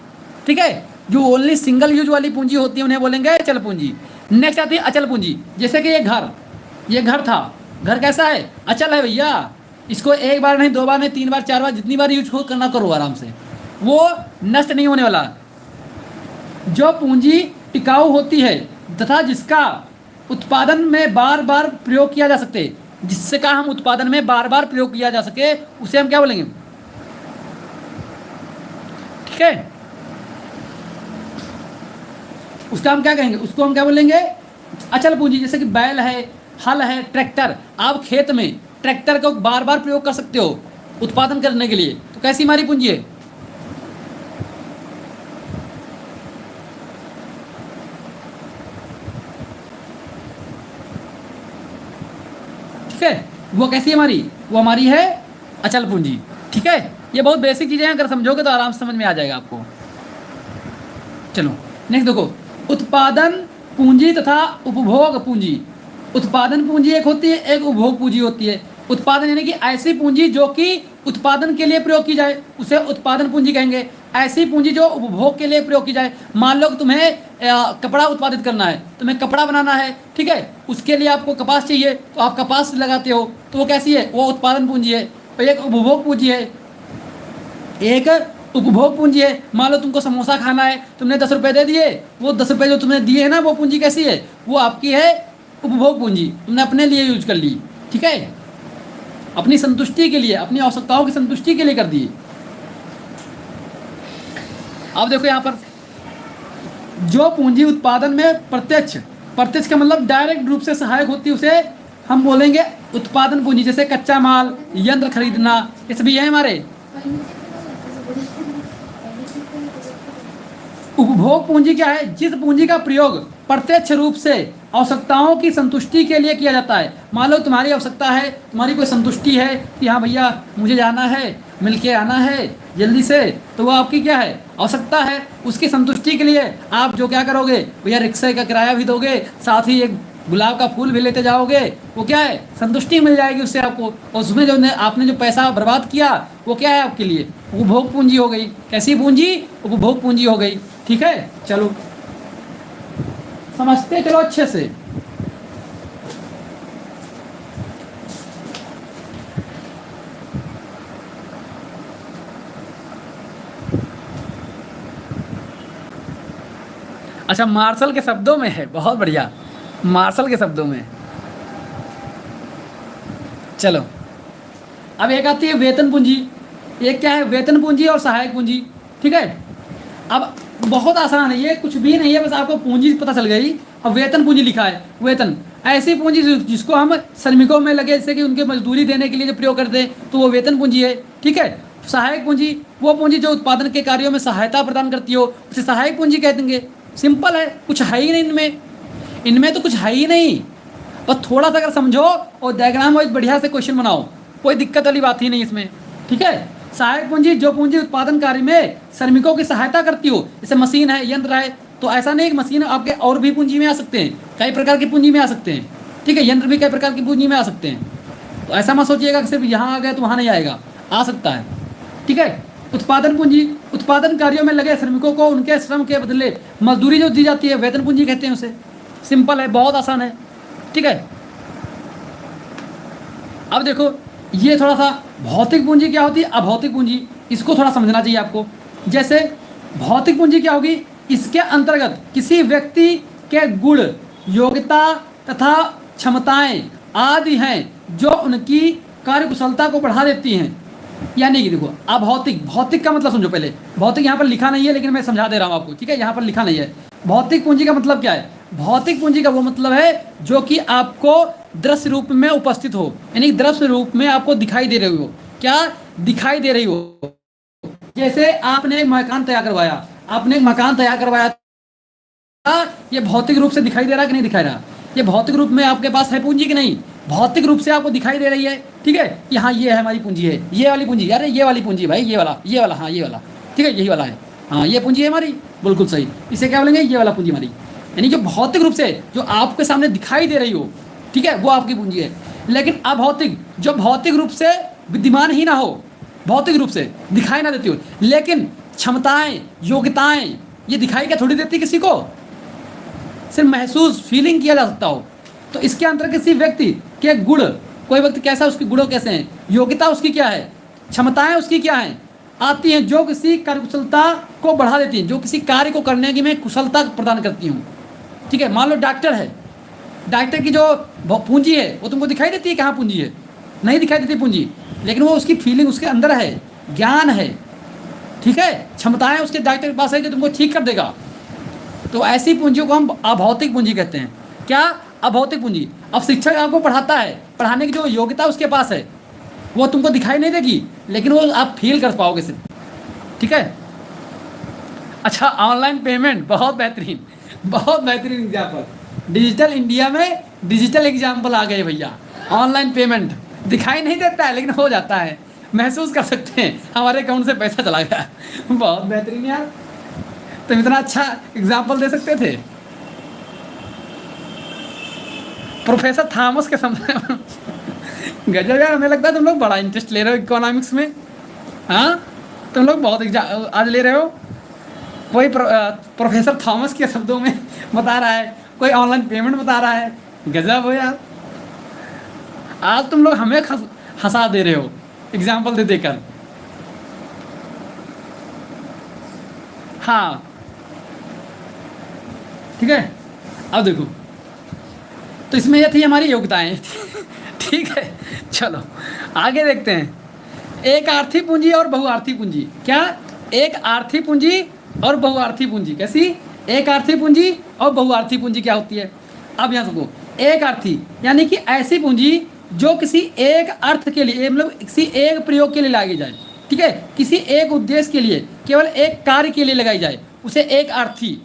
ठीक है। जो ओनली सिंगल यूज वाली पूंजी होती है उन्हें बोलेंगे चल पूंजी। नेक्स्ट आती है अचल पूंजी, जैसे कि ये घर था, घर कैसा है, अचल है भैया, इसको एक बार नहीं, 2 बार नहीं, 3 बार 4 बार जितनी बार यूज करना करो आराम से, वो नष्ट नहीं होने वाला। जो पूंजी टिकाऊ होती है तथा जिसका उत्पादन में बार बार प्रयोग किया जा सकते, जिससे का हम उत्पादन में बार बार प्रयोग किया जा सके उसे हम क्या बोलेंगे, ठीक है, उसका हम क्या कहेंगे, उसको हम क्या बोलेंगे, अचल पूंजी। जैसे कि बैल है, हल है, ट्रैक्टर, आप खेत में ट्रैक्टर को बार बार प्रयोग कर सकते हो उत्पादन करने के लिए, तो कैसी हमारी पूंजी है, ठीक है, वो कैसी है हमारी, वो हमारी है अचल पूंजी, ठीक है। ये बहुत बेसिक चीजें हैं, अगर समझोगे तो आराम से समझ में आ जाएगा आपको। चलो नेक्स्ट देखो, उत्पादन पूंजी तथा उपभोग पूंजी। उत्पादन पूंजी एक होती है, एक उपभोग पूंजी होती है। उत्पादन यानी कि ऐसी पूंजी जो कि उत्पादन के लिए प्रयोग की जाए उसे उत्पादन पूंजी कहेंगे। ऐसी पूंजी जो उपभोग के लिए प्रयोग की जाए, मान लो कि तुम्हें कपड़ा उत्पादित करना है, तुम्हें कपड़ा बनाना है, ठीक है, उसके लिए आपको कपास चाहिए तो आप कपास लगाते हो, तो वो कैसी है, वो उत्पादन पूंजी है। और एक उपभोग पूंजी है, एक उपभोग पूंजी है। मान लो तुमको समोसा खाना है, तुमने 10 रुपये दे दिए, वो 10 रुपये जो तुमने दिए है ना, वो पूंजी कैसी है, वो आपकी है उपभोग पूंजी, तुमने अपने लिए यूज कर ली, ठीक है, अपनी संतुष्टि के लिए, अपनी आवश्यकताओं की संतुष्टि के लिए कर दिए। अब देखो यहाँ पर जो पूंजी उत्पादन में प्रत्यक्ष, प्रत्यक्ष का मतलब डायरेक्ट रूप से सहायक होती है, उसे हम बोलेंगे उत्पादन पूंजी। जैसे कच्चा माल, यंत्र खरीदना, ये सभी है हमारे। उपभोग पूंजी क्या है, जिस पूंजी का प्रयोग प्रत्यक्ष रूप से आवश्यकताओं की संतुष्टि के लिए किया जाता है। मान लो तुम्हारी आवश्यकता है, तुम्हारी कोई संतुष्टि है कि हाँ भैया मुझे जाना है, मिलके आना है जल्दी से, तो वो आपकी क्या है, आवश्यकता है। उसकी संतुष्टि के लिए आप जो क्या करोगे, भैया रिक्शे का किराया भी दोगे, साथ ही एक गुलाब का फूल भी लेते जाओगे, वो क्या है, संतुष्टि मिल जाएगी उससे आपको। और उसमें जो आपने जो पैसा बर्बाद किया वो क्या है आपके लिए, उपभोग पूंजी हो गई। कैसी पूंजी, उपभोग पूंजी हो गई, ठीक है। चलो समझते चलो अच्छे से। अच्छा, मार्शल के शब्दों में है, बहुत बढ़िया, मार्शल के शब्दों में। चलो अब एक आती है वेतन पूंजी। एक क्या है, वेतन पूंजी और सहायक पूंजी, ठीक है। अब बहुत आसान है, ये कुछ भी नहीं है, बस आपको पूंजी पता चल गई। अब वेतन पूंजी लिखा है, वेतन ऐसी पूंजी जिसको हम श्रमिकों में लगे, जैसे कि उनके मजदूरी देने के लिए जो प्रयोग करते हैं, तो वो वेतन पूंजी है, ठीक है। सहायक पूंजी वो पूंजी जो उत्पादन के कार्यों में सहायता प्रदान करती हो, उसे सहायक पूंजी कह देंगे। सिंपल है, कुछ है ही नहीं इनमें, इनमें तो कुछ है ही नहीं। बस थोड़ा सा अगर समझो और डायग्राम वाइज बढ़िया से क्वेश्चन बनाओ, कोई दिक्कत वाली बात ही नहीं इसमें, ठीक है। सहायक पूंजी जो पूंजी उत्पादन कार्य में श्रमिकों की सहायता करती हो, जैसे मशीन है, यंत्र है, तो ऐसा नहीं कि मशीन आपके और भी पूंजी में आ सकते हैं, कई प्रकार की पूंजी में आ सकते हैं, ठीक है। यंत्र भी कई प्रकार की पूंजी में आ सकते हैं, तो ऐसा मत सोचिएगा कि सिर्फ यहाँ आ गए तो वहाँ नहीं आएगा, आ सकता है, ठीक है। उत्पादन पूंजी उत्पादन कार्यों में लगे श्रमिकों को उनके श्रम के बदले मजदूरी जो दी जाती है, वेतन पूंजी कहते हैं उसे। सिंपल है, बहुत आसान है, ठीक है। अब देखो ये थोड़ा सा भौतिक पूंजी क्या होती है, अभौतिक पूंजी, इसको थोड़ा समझना चाहिए आपको। जैसे भौतिक पूंजी क्या होगी, इसके अंतर्गत किसी व्यक्ति के गुण, योग्यता तथा क्षमताएं आदि हैं जो उनकी कार्यकुशलता को बढ़ा देती हैं। यानी कि देखो अभौतिक, भौतिक का मतलब समझो पहले, भौतिक यहाँ पर लिखा नहीं है लेकिन मैं समझा दे रहा हूँ आपको, ठीक है। यहाँ पर लिखा नहीं है। भौतिक पूंजी का मतलब क्या है, भौतिक पूंजी का वो मतलब है जो कि आपको दृश्य रूप में उपस्थित हो, यानी दृश्य रूप में आपको दिखाई दे रही हो। क्या दिखाई दे रही हो, जैसे आपने एक मकान तैयार करवाया, आपने एक मकान तैयार करवाया, ये भौतिक रूप से दिखाई दे रहा कि नहीं दिखाई रहा, ये भौतिक रूप में आपके पास है पूंजी कि नहीं, भौतिक रूप से आपको दिखाई दे रही है, ठीक है। कि हाँ ये है हमारी पूंजी है, ये वाली पूंजी, अरे ये वाली पूंजी भाई, ये वाला हाँ ये वाला, ठीक है, यही वाला है, हाँ ये पूंजी है हमारी, बिल्कुल सही। इसे क्या बोलेंगे, ये वाला पूंजी हमारी, यानी जो भौतिक रूप से जो आपके सामने दिखाई दे रही हो, ठीक है, वो आपकी पूंजी है। लेकिन अभौतिक, जो भौतिक रूप से विद्यमान ही ना हो, भौतिक रूप से दिखाई ना देती हो, लेकिन क्षमताएं, योग्यताएं ये दिखाई क्या थोड़ी देती किसी को, सिर्फ महसूस, फीलिंग किया जा सकता हो। तो इसके अंतर्गत किसी व्यक्ति के गुण, कोई व्यक्ति कैसा, उसके गुण कैसे हैं, योग्यता उसकी क्या है, क्षमताएं उसकी क्या हैं, आती हैं जो किसी कार्यकुशलता को बढ़ा देती हैं, जो किसी कार्य को करने की में कुशलता प्रदान करती हूँ, ठीक है। मान लो डॉक्टर है, डायरेक्टर की जो पूंजी है वो तुमको दिखाई देती है कहाँ पूंजी है? नहीं दिखाई देती पूंजी, लेकिन वो उसकी फीलिंग उसके अंदर है, ज्ञान है, ठीक है, क्षमताएं उसके डायरेक्टर के पास है जो तुमको ठीक कर देगा। तो ऐसी पूंजियों को हम अभौतिक पूंजी कहते हैं। क्या? अभौतिक पूंजी। अब शिक्षक आपको पढ़ाता है, पढ़ाने की जो योग्यता उसके पास है वो तुमको दिखाई नहीं देगी, लेकिन वो आप फील कर पाओगे सिर्फ, ठीक है। अच्छा, ऑनलाइन पेमेंट बहुत बेहतरीन, बहुत बेहतरीन एग्जाम्पल। डिजिटल इंडिया में डिजिटल एग्जाम्पल आ गए भैया। ऑनलाइन पेमेंट दिखाई नहीं देता है लेकिन हो जाता है, महसूस कर सकते हैं हमारे अकाउंट से पैसा चला गया। बहुत बेहतरीन यार, तुम इतना अच्छा एग्जाम्पल दे सकते थे। प्रोफेसर थॉमस के समय गजब यार, हमें लगता है तुम लोग बड़ा इंटरेस्ट ले रहे हो इकोनॉमिक्स में। हाँ, तुम लोग बहुत आज ले रहे हो। कोई प्रोफेसर थॉमस के शब्दों में बता रहा है, कोई ऑनलाइन पेमेंट बता रहा है। गजब हो यार, आज तुम लोग हमें हंसा दे रहे हो एग्जाम्पल दे देकर। हाँ ठीक है, अब देखो, तो इसमें ये थी हमारी योग्यताएं। ठीक है, चलो आगे देखते हैं। एक आर्थी पूंजी और बहुआर्थी पूंजी। क्या? एक आर्थी पूंजी और बहुआर्थी पूंजी। कैसी? एक आर्थी पूंजी और बहुआर्थी पूंजी क्या होती है? अब यहाँ सुनो, एक आर्थी यानी कि ऐसी पूंजी जो किसी एक अर्थ के लिए, मतलब किसी एक प्रयोग के लिए लगाई जाए, ठीक है, किसी एक उद्देश्य के लिए, केवल एक कार्य के लिए लगाई जाए, उसे एक आर्थी।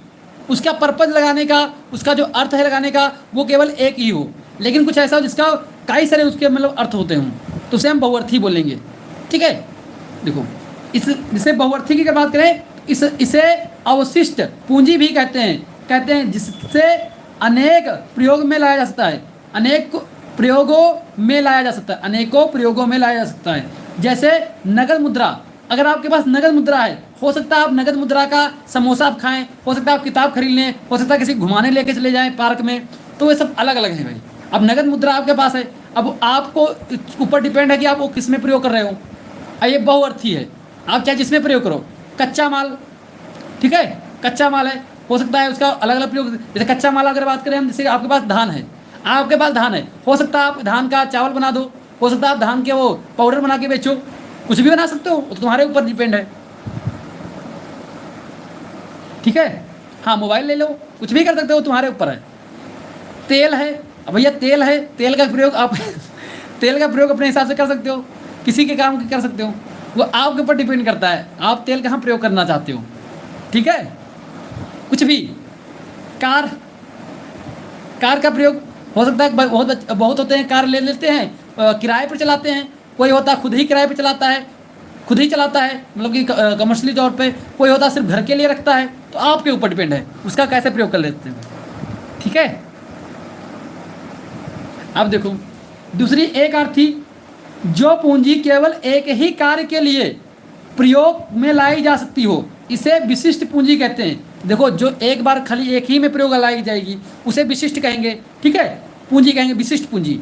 उसका पर्पज लगाने का, उसका जो अर्थ है लगाने का, वो केवल एक ही हो, लेकिन कुछ ऐसा हो जिसका कई सारे उसके मतलब अर्थ होते हों, तो उसे हम बहुअर्थी बोलेंगे। ठीक है, देखो इसे बहुअर्थी की अगर बात करें, इसे अवशिष्ट पूंजी भी कहते हैं, जिससे अनेक प्रयोग में लाया जा सकता है, अनेकों प्रयोगों में लाया जा सकता है। जैसे नगद मुद्रा, अगर आपके पास नगद मुद्रा है, हो सकता है आप नगद मुद्रा का समोसा आप खाएं, हो सकता है आप किताब खरीद लें, हो सकता है किसी घुमाने लेके चले जाएं पार्क में, तो ये सब अलग अलग है भाई। अब नगद मुद्रा आपके पास है, अब आपको ऊपर डिपेंड है कि आप वो किस में प्रयोग कर रहे हो। ये बहुअर्थी है, आप चाहे जिसमें प्रयोग करो। कच्चा माल, ठीक है, कच्चा माल है, हो सकता है उसका अलग अलग प्रयोग। जैसे कच्चा माल अगर बात करें हम, जैसे आपके पास धान है, हो सकता है आप धान का चावल बना दो, हो सकता है आप धान के वो पाउडर बना के बेचो, कुछ भी बना सकते हो, वो तो तुम्हारे ऊपर डिपेंड है। ठीक है, हाँ, मोबाइल ले लो, कुछ भी कर सकते हो, तुम्हारे ऊपर है। तेल है, अब भैया तेल है, तेल का प्रयोग आप तेल का प्रयोग अपने हिसाब से कर सकते हो, किसी के काम कर सकते हो, वो आपके ऊपर डिपेंड करता है आप तेल कहाँ प्रयोग करना चाहते हो। ठीक है, कुछ भी। कार का प्रयोग हो सकता है, बहुत होते हैं कार ले लेते हैं, किराए पर चलाते हैं, कोई होता है खुद ही किराए पर चलाता है, मतलब कि कमर्शियली तौर पे, कोई होता है सिर्फ घर के लिए रखता है, तो आपके ऊपर डिपेंड है उसका कैसे प्रयोग कर लेते हैं। ठीक है, अब देखो दूसरी एक अर्थी, जो पूंजी केवल एक ही कार्य के लिए प्रयोग में लाई जा सकती हो, इसे विशिष्ट पूंजी कहते हैं। देखो, जो एक बार खाली एक ही में प्रयोग लाई जाएगी उसे विशिष्ट कहेंगे, ठीक है, पूंजी कहेंगे, विशिष्ट पूंजी।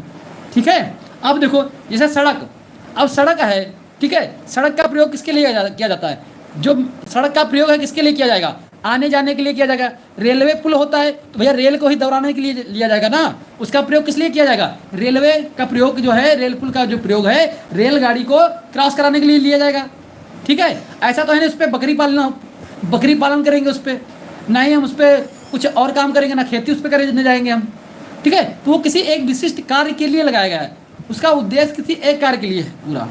ठीक है, अब देखो जैसे सड़क, अब सड़क है, ठीक है, सड़क का प्रयोग किसके लिए किया जाता है? जो सड़क का प्रयोग है किसके लिए किया जाएगा? आने जाने के लिए किया जाएगा। रेलवे पुल होता है तो भैया रेल को ही दौड़ाने के लिए लिया जाएगा ना, उसका प्रयोग किस लिए किया जाएगा? रेलवे का प्रयोग जो है, रेल पुल का जो प्रयोग है, रेलगाड़ी को क्रॉस कराने के लिए लिया जाएगा। ठीक है, ऐसा तो है ना उस पर बकरी पालन करेंगे उस पर, ना ही हम उस पर कुछ और काम करेंगे, ना खेती उस पर करने जाएंगे हम। ठीक है, तो वो किसी एक विशिष्ट कार्य के लिए लगाया गया है, उसका उद्देश्य किसी एक कार्य के लिए है पूरा।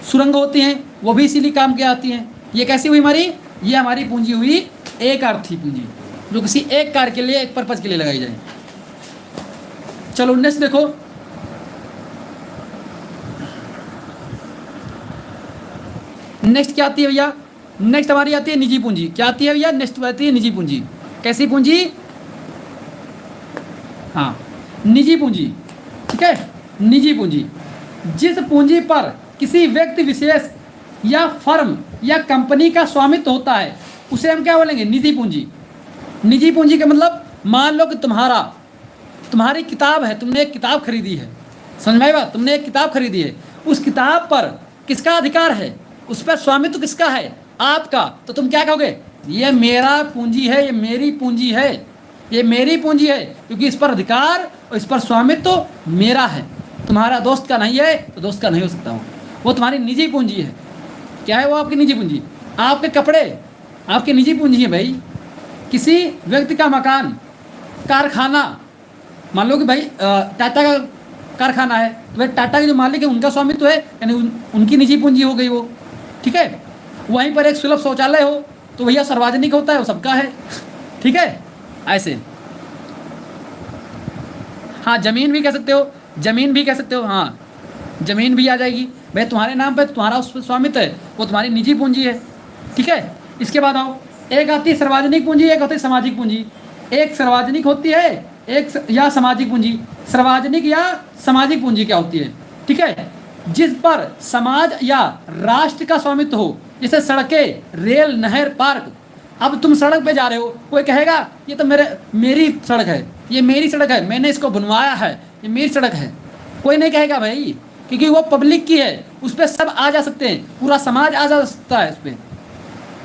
सुरंग होती हैं, वो भी इसीलिए काम के आती हैं। ये कैसी हुई हमारी? ये हमारी पूंजी हुई एक अर्थी पूंजी, जो किसी एक कार्य के लिए, एक पर्पज के लिए लगाई जाए। चलो नेक्स्ट देखो, नेक्स्ट क्या आती है भैया? नेक्स्ट हमारी आती है निजी पूंजी। क्या आती है भैया? नेक्स्ट आती है निजी पूंजी। कैसी पूंजी? हाँ, निजी पूंजी। ठीक है, निजी पूंजी, जिस पूंजी पर किसी व्यक्ति विशेष या फर्म या कंपनी का स्वामित्व होता है, उसे हम क्या बोलेंगे? निजी पूंजी। निजी पूंजी का मतलब, मान लो कि तुम्हारी किताब है, तुमने एक किताब खरीदी है, समझ में आई बात? तुमने एक किताब खरीदी है, उस किताब पर किसका अधिकार है? उस पर स्वामित्व किसका है? आपका। तो तुम क्या कहोगे? ये मेरा पूंजी है, ये मेरी पूंजी है, ये मेरी पूंजी है, क्योंकि इस पर अधिकार और इस पर स्वामित्व तो मेरा है। तुम्हारा दोस्त का नहीं है तो दोस्त का नहीं हो सकता हूँ, वो तुम्हारी निजी पूंजी है। क्या है वो? आपकी निजी पूंजी। आपके कपड़े आपकी निजी पूंजी है भाई। किसी व्यक्ति का मकान, कारखाना, मान लो कि भाई टाटा का कारखाना है, तो भाई टाटा के जो मालिक है उनका स्वामित्व है, यानी उनकी निजी पूंजी हो गई वो, ठीक है। वहीं पर एक सुलभ शौचालय हो तो भैया सार्वजनिक होता है, वो सबका है, ठीक है। ऐसे हाँ, जमीन भी कह सकते हो, जमीन भी कह सकते हो, हाँ जमीन भी आ जाएगी भाई, तुम्हारे नाम पे तुम्हारा उस पर स्वामित्व है, वो तुम्हारी निजी पूंजी है, ठीक है। इसके बाद आओ, एक आती है सार्वजनिक पूंजी, एक होती है सामाजिक पूंजी। एक सार्वजनिक होती है, एक या सामाजिक पूंजी। सार्वजनिक या सामाजिक पूंजी क्या होती है, ठीक है, जिस पर समाज या राष्ट्र का स्वामित्व हो, जैसे सड़कें, रेल, नहर, पार्क। अब तुम सड़क पे जा रहे हो, कोई कहेगा ये तो मेरी सड़क है, ये मेरी सड़क है, मैंने इसको बनवाया है, ये मेरी सड़क है। कोई नहीं कहेगा भाई, क्योंकि वो पब्लिक की है, उस पर सब आ जा सकते हैं, पूरा समाज आ जा सकता है उस पर,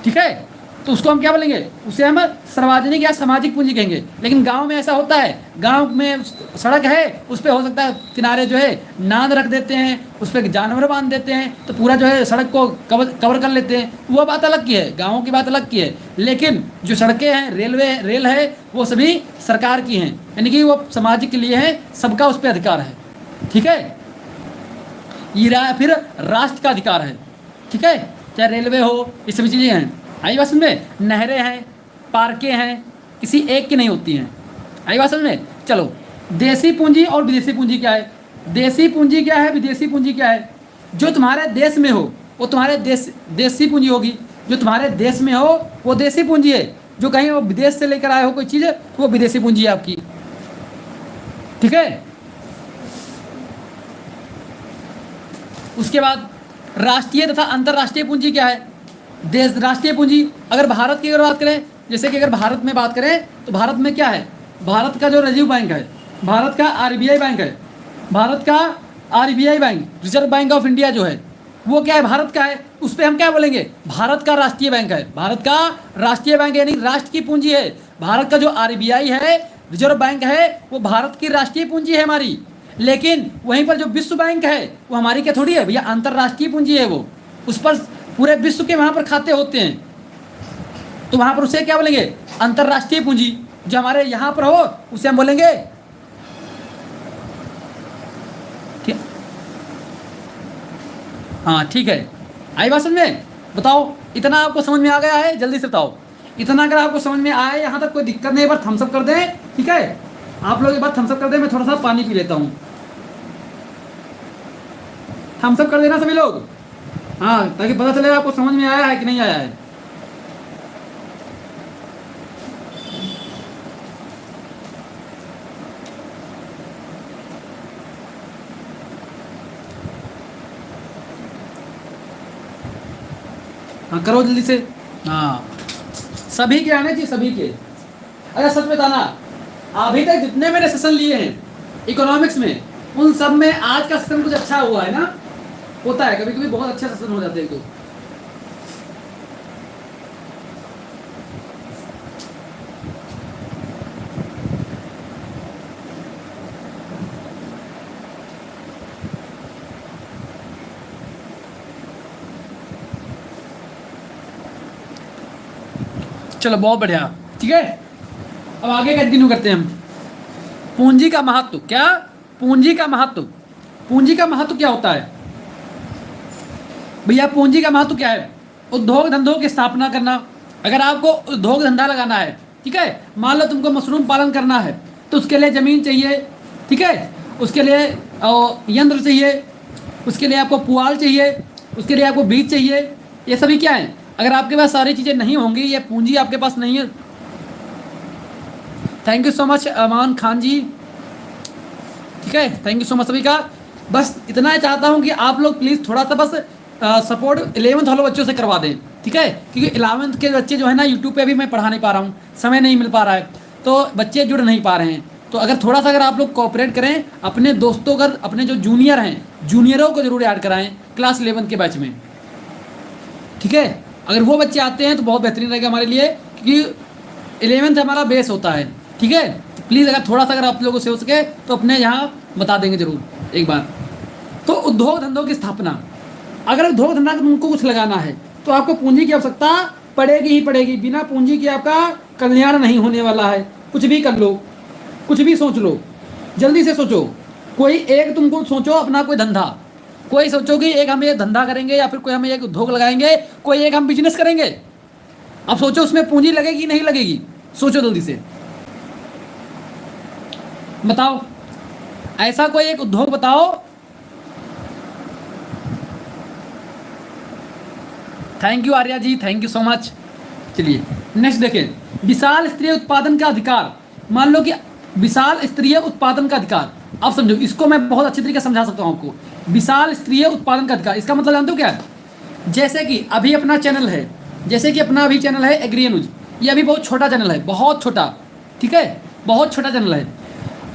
ठीक है। तो उसको हम क्या बोलेंगे? उसे हम सार्वजनिक या सामाजिक पूंजी कहेंगे। लेकिन गांव में ऐसा होता है, गांव में सड़क है, उस पर हो सकता है किनारे जो है नाद रख देते हैं, उस पर जानवर बांध देते हैं, तो पूरा जो है सड़क को कवर कर लेते हैं। वो बात अलग की है, गाँव की बात अलग की है। लेकिन जो सड़कें हैं, रेल है, वो सभी सरकार की हैं, यानी कि वो समाज के लिए है, सबका उस पर अधिकार है, ठीक है। ये रहा फिर राष्ट्र का अधिकार है, ठीक है, चाहे रेलवे हो, ये सभी चीज़ें हैं। आई बात समझ में? नहरें हैं, पार्कें हैं, किसी एक की नहीं होती हैं। आई बात समझ में? चलो, देसी पूंजी और विदेशी पूंजी क्या है? देसी पूंजी क्या है, विदेशी पूंजी क्या है? जो तुम्हारे देश में हो वो तुम्हारे देसी पूंजी होगी, जो तुम्हारे देश में हो वो देसी पूंजी है। जो कहीं वो विदेश से लेकर आए हो कोई चीज़, वो विदेशी पूंजी है आपकी, ठीक है। उसके बाद राष्ट्रीय तथा अंतर्राष्ट्रीय पूंजी क्या है? राष्ट्रीय पूंजी, अगर भारत की बात करें, जैसे कि अगर भारत में बात करें तो भारत में क्या है? भारत का जो रिजर्व बैंक है, भारत का आरबीआई बैंक है, भारत का RBI bank, reserve bank of India जो है, वो क्या है? भारत का है। उस पर हम क्या बोलेंगे? भारत का राष्ट्रीय बैंक है, भारत का राष्ट्रीय बैंक, यानी राष्ट्र की पूंजी है। भारत का जो आरबीआई है, रिजर्व बैंक है, वो भारत की राष्ट्रीय पूंजी है हमारी। लेकिन वहीं पर जो विश्व बैंक है, वो हमारी क्या थोड़ी है भैया, अंतर्राष्ट्रीय पूंजी है वो। उस पर पूरे विश्व के वहाँ पर खाते होते हैं, तो वहाँ पर उसे क्या बोलेंगे? अंतर्राष्ट्रीय पूंजी। जो हमारे यहाँ पर हो उसे हम बोलेंगे, ठीक, हाँ ठीक है। आई बात समझ में? बताओ, इतना आपको समझ में आ गया है? जल्दी से बताओ, इतना अगर आपको समझ में आया, यहाँ तक कोई दिक्कत नहीं, एक बार थम्स अप कर दें, ठीक है। आप लोग एक बार थम्स अप कर दें, मैं थोड़ा सा पानी पी लेता हूँ। थम्स अप कर देना सभी लोग, हाँ, ताकि पता चले आपको समझ में आया है कि नहीं आया है। हाँ करो जल्दी से, हाँ सभी के आने चाहिए, सभी के। अरे सच बताना, अभी तक जितने मैंने सेशन लिए हैं इकोनॉमिक्स में, उन सब में आज का सेशन कुछ अच्छा हुआ है ना? होता है कभी कभी, बहुत अच्छे सेशन हो जाते हैं। तो चलो बहुत बढ़िया, ठीक है। अब आगे कंटिन्यू करते हैं हम। पूंजी का महत्व क्या? पूंजी का महत्व, पूंजी का महत्व क्या होता है भैया? पूंजी का महत्व क्या है? उद्योग धंधों की स्थापना करना। अगर आपको उद्योग धंधा लगाना है, ठीक है, मान लो तुमको मशरूम पालन करना है, तो उसके लिए ज़मीन चाहिए, ठीक है, उसके लिए यंत्र चाहिए, उसके लिए आपको पुआल चाहिए, उसके लिए आपको बीज चाहिए। ये सभी क्या है? अगर आपके पास सारी चीज़ें नहीं होंगी, ये पूंजी आपके पास नहीं है। थैंक यू सो मच अमान खान जी, ठीक है, थैंक यू सो मच सभी का। बस इतना ही चाहता हूँ कि आप लोग प्लीज़ थोड़ा सा बस सपोर्ट 11th वाले बच्चों से करवा दें, ठीक है, क्योंकि 11th के बच्चे जो है ना, यूट्यूब पे भी मैं पढ़ा नहीं पा रहा हूँ, समय नहीं मिल पा रहा है, तो बच्चे जुड़ नहीं पा रहे हैं। तो अगर थोड़ा सा अगर आप लोग कोऑपरेट करें, अपने दोस्तों का, अपने जो जूनियर हैं, जूनियरों को जरूर ऐड कराएं क्लास 11 के बैच में, ठीक है। अगर वो बच्चे आते हैं तो बहुत बेहतरीन रहेगा हमारे लिए, क्योंकि 11th हमारा बेस होता है, ठीक है, प्लीज़ अगर थोड़ा सा अगर आप लोगों से हो सके तो अपने यहाँ बता देंगे ज़रूर एक बार। तो उद्योग धंधों की स्थापना, अगर उद्योग धंधा तुमको कुछ लगाना है तो आपको पूंजी की आवश्यकता पड़ेगी ही पड़ेगी। बिना पूंजी के आपका कल्याण नहीं होने वाला है। कुछ भी कर लो, कुछ भी सोच लो, जल्दी से सोचो। कोई एक तुमको सोचो अपना कोई धंधा, कोई सोचो कि एक हम एक धंधा करेंगे या फिर कोई हम एक उद्योग लगाएंगे, कोई एक हम बिजनेस करेंगे। अब सोचो उसमें पूंजी लगेगी नहीं लगेगी, सोचो जल्दी से बताओ, ऐसा कोई एक उद्योग बताओ। Thank you Arya ji, thank you so much. चलिए नेक्स्ट देखें, विशाल स्तरीय उत्पादन का अधिकार। मान लो कि विशाल स्तरीय उत्पादन का अधिकार, अब समझो इसको मैं बहुत अच्छी तरीके से समझा सकता हूँ आपको। विशाल स्तरीय उत्पादन का अधिकार, इसका मतलब जानते हो क्या है? जैसे कि अभी अपना चैनल है, जैसे कि अपना अभी चैनल है एग्री न्यूज, ये अभी बहुत छोटा चैनल है, बहुत छोटा, ठीक है, बहुत छोटा चैनल है।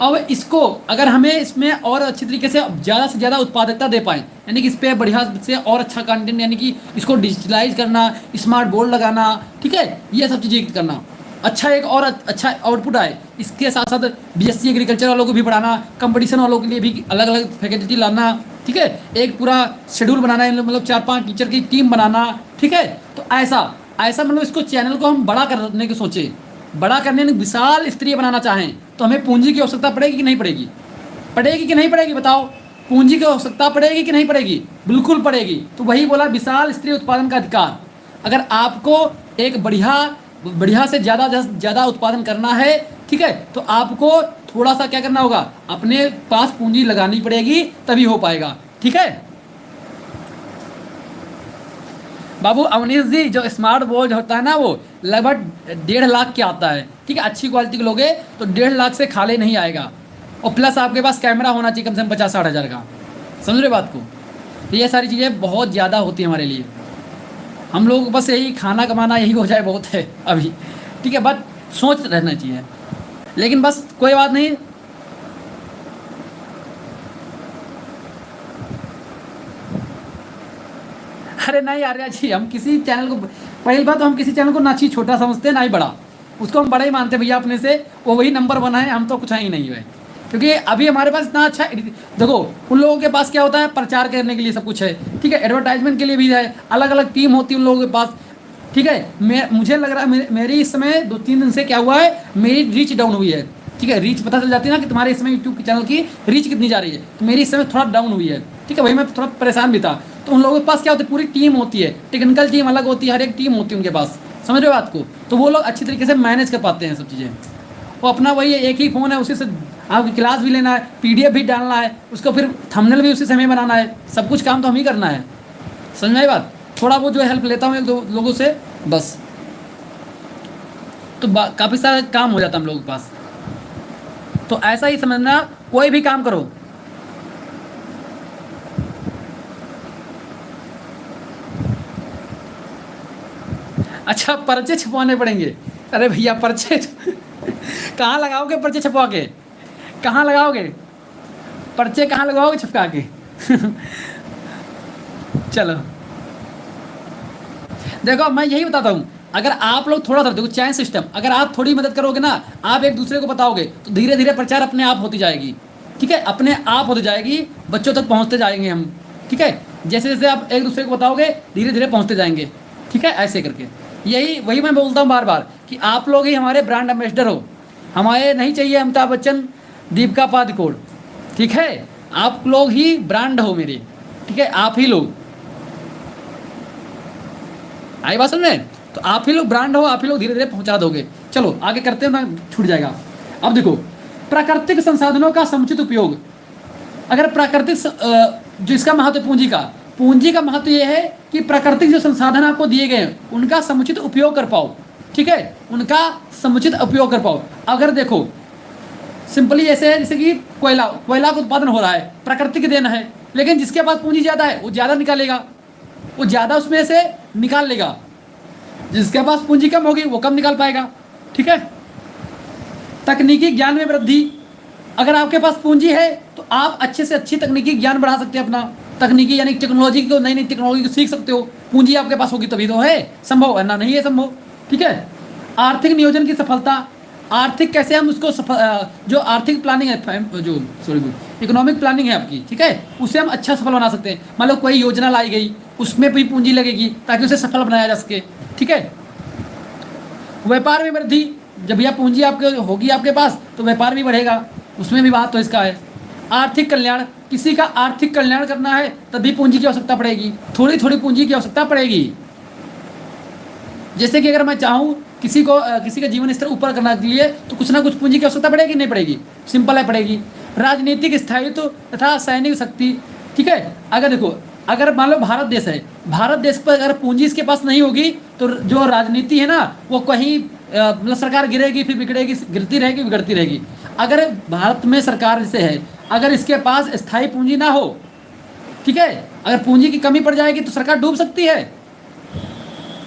अब इसको अगर हमें इसमें और अच्छी तरीके से ज़्यादा उत्पादकता दे पाएँ, यानी कि इस पर बढ़िया से और अच्छा कंटेंट, यानी कि इसको डिजिटलाइज करना, स्मार्ट बोर्ड लगाना, ठीक है, ये सब चीज़ें करना, अच्छा एक और अच्छा आउटपुट आए। इसके साथ साथ बीएससी एग्रीकल्चर वालों को भी पढ़ाना, कंपटीशन वालों के लिए भी अलग अलग फैकल्टी लाना, ठीक है, एक पूरा शेड्यूल बनाना है, मतलब 4-5 टीचर की टीम बनाना, ठीक है। तो ऐसा मतलब इसको चैनल को हम बड़ा करने की सोचें, बड़ा करने में विशाल स्तरीय बनाना चाहें तो हमें पूंजी की आवश्यकता पड़ेगी कि नहीं पड़ेगी? पड़ेगी कि नहीं पड़ेगी बताओ? पूंजी की आवश्यकता पड़ेगी कि नहीं पड़ेगी? बिल्कुल पड़ेगी। तो वही बोला विशाल स्तरीय उत्पादन का अधिकार। अगर आपको एक बढ़िया से ज़्यादा उत्पादन करना है, ठीक है, तो आपको थोड़ा सा क्या करना होगा, अपने पास पूंजी लगानी पड़ेगी, तभी हो पाएगा, ठीक है। बाबू अवनीश जी, जो स्मार्ट बोर्ड होता है ना वो लगभग 1.5 लाख के आता है, ठीक है, अच्छी क्वालिटी के लोगे तो 1.5 लाख से खाली नहीं आएगा। और प्लस आपके पास कैमरा होना चाहिए कम से कम 50-60 हज़ार का, समझ रहे बात को? तो ये सारी चीज़ें बहुत ज़्यादा होती हैं हमारे लिए। हम लोग बस यही खाना कमाना यही हो जाए बहुत है अभी, ठीक है, बट सोच रहना चाहिए। लेकिन बस कोई बात नहीं, अरे नहीं आर्या जी, हम किसी चैनल को, पहली बात तो हम किसी चैनल को ना चीज छोटा समझते ना ही बड़ा, उसको हम बड़ा ही मानते भैया अपने से, वो वही नंबर 1 है, हम तो कुछ ही नहीं है। क्योंकि अभी हमारे पास इतना अच्छा, देखो उन लोगों के पास क्या होता है, प्रचार करने के लिए सब कुछ है, ठीक है, एडवर्टाइजमेंट के लिए भी है, अलग अलग टीम होती है उन लोगों के पास, ठीक है। मुझे लग रहा है मेरी इस समय 2-3 दिन से क्या हुआ है, मेरी रीच डाउन हुई है, ठीक है, रीच पता चल जाती है ना कि तुम्हारे इस समय यूट्यूब चैनल की रीच कितनी जा रही है, तो मेरी इस समय थोड़ा डाउन हुई है, ठीक है, वही मैं थोड़ा परेशान भी था। तो उन लोगों के पास क्या होती है, पूरी टीम होती है, टेक्निकल टीम अलग होती है, हर एक टीम होती है उनके पास, समझ रहे हो बात को? तो वो लोग अच्छी तरीके से मैनेज कर पाते हैं सब चीज़ें। वो अपना वही एक ही फ़ोन है, उसी से आपकी क्लास भी लेना है, PDF भी डालना है, उसको फिर थंबनेल भी उसी से हमें बनाना है, सब कुछ काम तो हम ही करना है, समझ में आई बात? थोड़ा वो जो हेल्प लेता हूँ 1-2 लोगों से बस, तो काफ़ी सारा काम हो जाता है हम लोगों के पास। तो ऐसा ही समझना, कोई भी काम करो, अच्छा पर्चे छपवाने पड़ेंगे। अरे भैया पर्चे कहाँ लगाओगे? पर्चे छपवा के कहाँ लगाओगे? पर्चे कहाँ लगाओगे छपका के? चलो देखो मैं यही बताता हूँ, अगर आप लोग थोड़ा सा देखो चैन सिस्टम, अगर आप थोड़ी मदद करोगे ना, आप एक दूसरे को बताओगे तो धीरे धीरे प्रचार अपने आप होती जाएगी, ठीक है, अपने आप होती जाएगी, बच्चों तक पहुँचते जाएंगे हम, ठीक है, जैसे जैसे आप एक दूसरे को बताओगे धीरे धीरे पहुँचते जाएंगे, ठीक है, ऐसे करके। वही मैं बोलता हूँ बार बार कि आप लोग ही हमारे ब्रांड एम्बेसडर हो, हमारे नहीं चाहिए अमिताभ बच्चन, दीपिका पादुकोण, ठीक है, आप लोग ही ब्रांड हो मेरे, ठीक है, आप ही लोग, आई बात समझ में? तो आप ही लोग ब्रांड हो, आप ही लोग धीरे धीरे पहुंचा दोगे। चलो आगे करते हैं, ना छूट जाएगा। अब देखो प्राकृतिक संसाधनों का समुचित उपयोग, अगर प्राकृतिक जो इसका महत्व पूंजी का महत्व ये है कि प्राकृतिक जो संसाधन आपको दिए गए हैं उनका समुचित उपयोग कर पाओ, ठीक है, उनका समुचित उपयोग कर पाओ। अगर देखो सिंपली ऐसे है जैसे कि कोयला का उत्पादन हो रहा है, प्राकृतिक देन है, लेकिन जिसके पास पूंजी ज़्यादा है वो ज़्यादा निकालेगा, वो ज़्यादा उसमें से निकाल लेगा, जिसके पास पूंजी कम होगी वो कम निकाल पाएगा, ठीक है। तकनीकी ज्ञान में वृद्धि, अगर आपके पास पूंजी है तो आप अच्छे से अच्छी तकनीकी ज्ञान बढ़ा सकते हैं अपना, तकनीकी यानी टेक्नोलॉजी को, नई टेक्नोलॉजी को सीख सकते हो, पूंजी आपके पास होगी तभी तो है संभव, है ना नहीं है संभव, ठीक है। आर्थिक नियोजन की सफलता, आर्थिक कैसे हम उसको जो आर्थिक प्लानिंग है, जो सॉरी इकोनॉमिक प्लानिंग है आपकी, ठीक है, उसे हम अच्छा सफल बना सकते हैं। मान लो कोई योजना लाई गई, उसमें भी पूंजी लगेगी ताकि उसे सफल बनाया जा सके, ठीक है। व्यापार में वृद्धि, जब यह पूंजी आपके होगी आपके पास तो व्यापार भी बढ़ेगा, उसमें भी बात तो इसका है। आर्थिक कल्याण, किसी का आर्थिक कल्याण करना है तभी पूंजी की आवश्यकता पड़ेगी, थोड़ी थोड़ी पूंजी की आवश्यकता पड़ेगी। जैसे कि अगर मैं चाहूँ किसी का जीवन स्तर ऊपर करने के लिए तो कुछ ना कुछ पूंजी की आवश्यकता पड़ेगी, नहीं पड़ेगी? सिंपल है, पड़ेगी। राजनीतिक स्थायित्व तथा सैनिक शक्ति, ठीक है। अगर देखो, अगर मान लो भारत देश है, भारत देश पर अगर पूंजी इसके पास नहीं होगी तो जो राजनीति है ना वो कहीं मतलब सरकार गिरेगी, फिर बिगड़ेगी, गिरती रहेगी, बिगड़ती रहेगी। अगर भारत में सरकार जैसे है, अगर इसके पास स्थायी पूंजी ना हो, ठीक है, अगर पूंजी की कमी पड़ जाएगी तो सरकार डूब सकती है।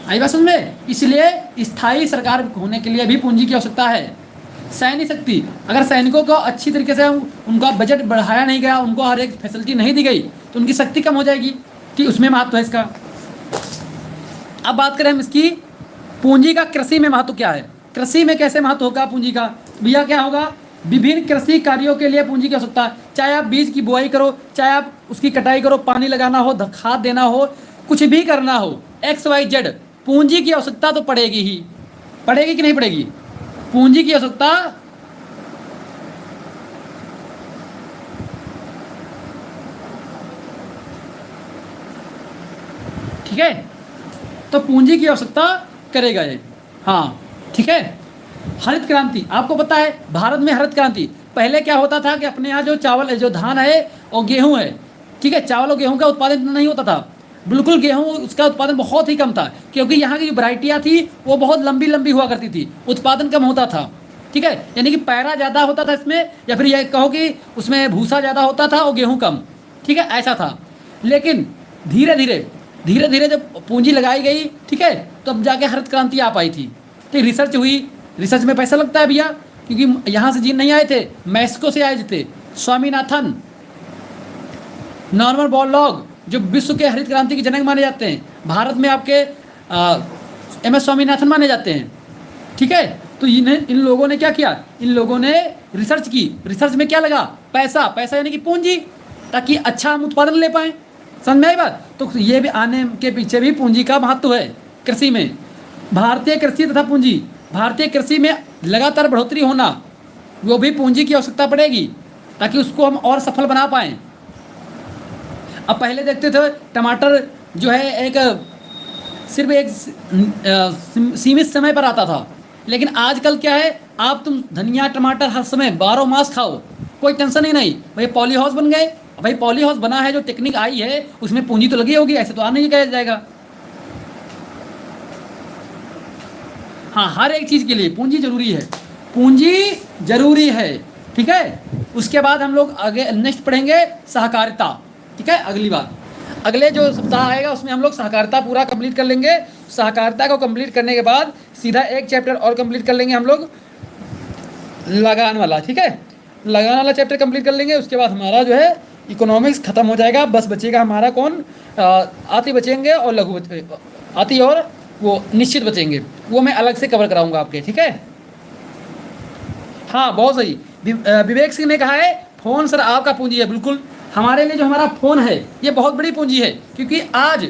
आई बात समझ में? इसलिए स्थायी सरकार होने के लिए भी पूंजी की आवश्यकता है। सैनिक शक्ति, अगर सैनिकों को अच्छी तरीके से उनका बजट बढ़ाया नहीं गया, उनको हर एक फैसिलिटी नहीं दी गई तो उनकी शक्ति कम हो जाएगी, ठीक, उसमें महत्व है इसका। अब बात करें हम इसकी पूंजी का कृषि में महत्व क्या है, कृषि में कैसे महत्व होगा पूंजी का? भैया क्या होगा, विभिन्न कृषि कार्यों के लिए पूंजी की आवश्यकता है। चाहे आप बीज की बुआई करो, चाहे आप उसकी कटाई करो, पानी लगाना हो, खाद देना हो, कुछ भी करना हो, XYZ, पूंजी की आवश्यकता तो पड़ेगी ही। पड़ेगी कि नहीं पड़ेगी? पूंजी की आवश्यकता ठीक है, तो पूंजी की आवश्यकता करेगा ये, हाँ, ठीक है। हरित क्रांति, आपको पता है भारत में हरित क्रांति पहले क्या होता था कि अपने यहाँ जो चावल, जो धान है और गेहूं है, ठीक है, चावल और गेहूं का उत्पादन नहीं होता था, बिल्कुल गेहूं उसका उत्पादन बहुत ही कम था, क्योंकि यहाँ की जो वैरायटियाँ थी वो बहुत लंबी लंबी हुआ करती थी, उत्पादन कम होता था, ठीक है, यानी कि पैरा ज़्यादा होता था इसमें, या फिर यह कहो कि उसमें भूसा ज़्यादा होता था और गेहूँ कम, ठीक है, ऐसा था। लेकिन धीरे धीरे जब पूंजी लगाई गई, ठीक है, तो अब जाके हरित क्रांति आ पाई थी। तो रिसर्च हुई, रिसर्च में पैसा लगता है भैया, क्योंकि यहाँ से जीन नहीं आए थे, मैक्सिको से आए थे, स्वामीनाथन, नॉर्मन बोरलॉग, जो विश्व के हरित क्रांति के जनक माने जाते हैं, भारत में आपके MS स्वामीनाथन माने जाते हैं, ठीक है। तो इन लोगों ने क्या किया, इन लोगों ने रिसर्च की, रिसर्च में क्या लगा, पैसा, पैसा यानी कि पूंजी, ताकि अच्छा हम उत्पादन ले पाएँ। समझ में आई बात? तो ये भी आने के पीछे भी पूंजी का महत्व है कृषि में। भारतीय कृषि तथा पूंजी, भारतीय कृषि में लगातार बढ़ोतरी होना, वो भी पूंजी की आवश्यकता पड़ेगी ताकि उसको हम और सफल बना पाएँ। अब पहले देखते थे टमाटर जो है एक सिर्फ एक सीमित समय पर आता था, लेकिन आजकल क्या है, आप तुम धनिया टमाटर हर समय 12 मास खाओ, कोई टेंशन ही नहीं। भाई पॉली हाउस बन गए, भाई पॉली हाउस बना है, जो टेक्निक आई है उसमें पूंजी तो लगी होगी, ऐसे तो नहीं कहा जाएगा। हाँ, हर एक चीज़ के लिए पूंजी जरूरी है, पूंजी जरूरी है, ठीक है। उसके बाद हम लोग आगे नेक्स्ट पढ़ेंगे सहकारिता, ठीक है, अगली बार, अगले जो सप्ताह आएगा उसमें हम लोग सहकारिता पूरा कंप्लीट कर लेंगे। सहकारिता को कंप्लीट करने के बाद सीधा एक चैप्टर और कंप्लीट कर लेंगे हम लोग, लगान वाला, ठीक है, लगान वाला चैप्टर कंप्लीट कर लेंगे। उसके बाद हमारा जो है इकोनॉमिक्स खत्म हो जाएगा, बस बचेगा हमारा कौन, आती बचेंगे और लघु आती और वो निश्चित बचेंगे, वो मैं अलग से कवर कराऊंगा आपके, ठीक है। हाँ, बहुत सही, विवेक सिंह ने कहा है फ़ोन सर आपका पूंजी है। बिल्कुल, हमारे लिए जो हमारा फ़ोन है ये बहुत बड़ी पूंजी है, क्योंकि आज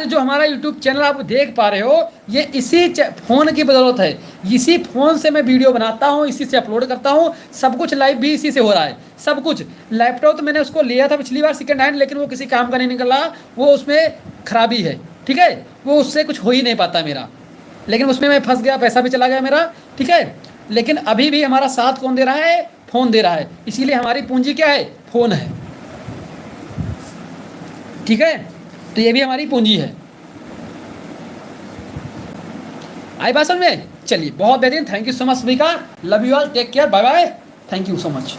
जो हमारा YouTube चैनल आप देख पा रहे हो ये इसी फ़ोन की बदौलत है। इसी फ़ोन से मैं वीडियो बनाता हूँ, इसी से अपलोड करता हूँ, सब कुछ लाइव भी इसी से हो रहा है, सब कुछ। लैपटॉप तो मैंने उसको लिया था पिछली बार सेकेंड हैंड, लेकिन वो किसी काम का नहीं निकला, वो उसमें खराबी है, ठीक है, वो उससे कुछ हो ही नहीं पाता मेरा, लेकिन उसमें मैं फंस गया, पैसा भी चला गया मेरा, ठीक है। लेकिन अभी भी हमारा साथ कौन दे रहा है, फ़ोन दे रहा है, इसीलिए हमारी पूंजी क्या है, फ़ोन है, ठीक है। तो ये भी हमारी पूंजी है। आई बात समझ में? चलिए, बहुत बेहतरीन, थैंक यू सो मच सभी का, love you all, take care, bye bye, thank you so much.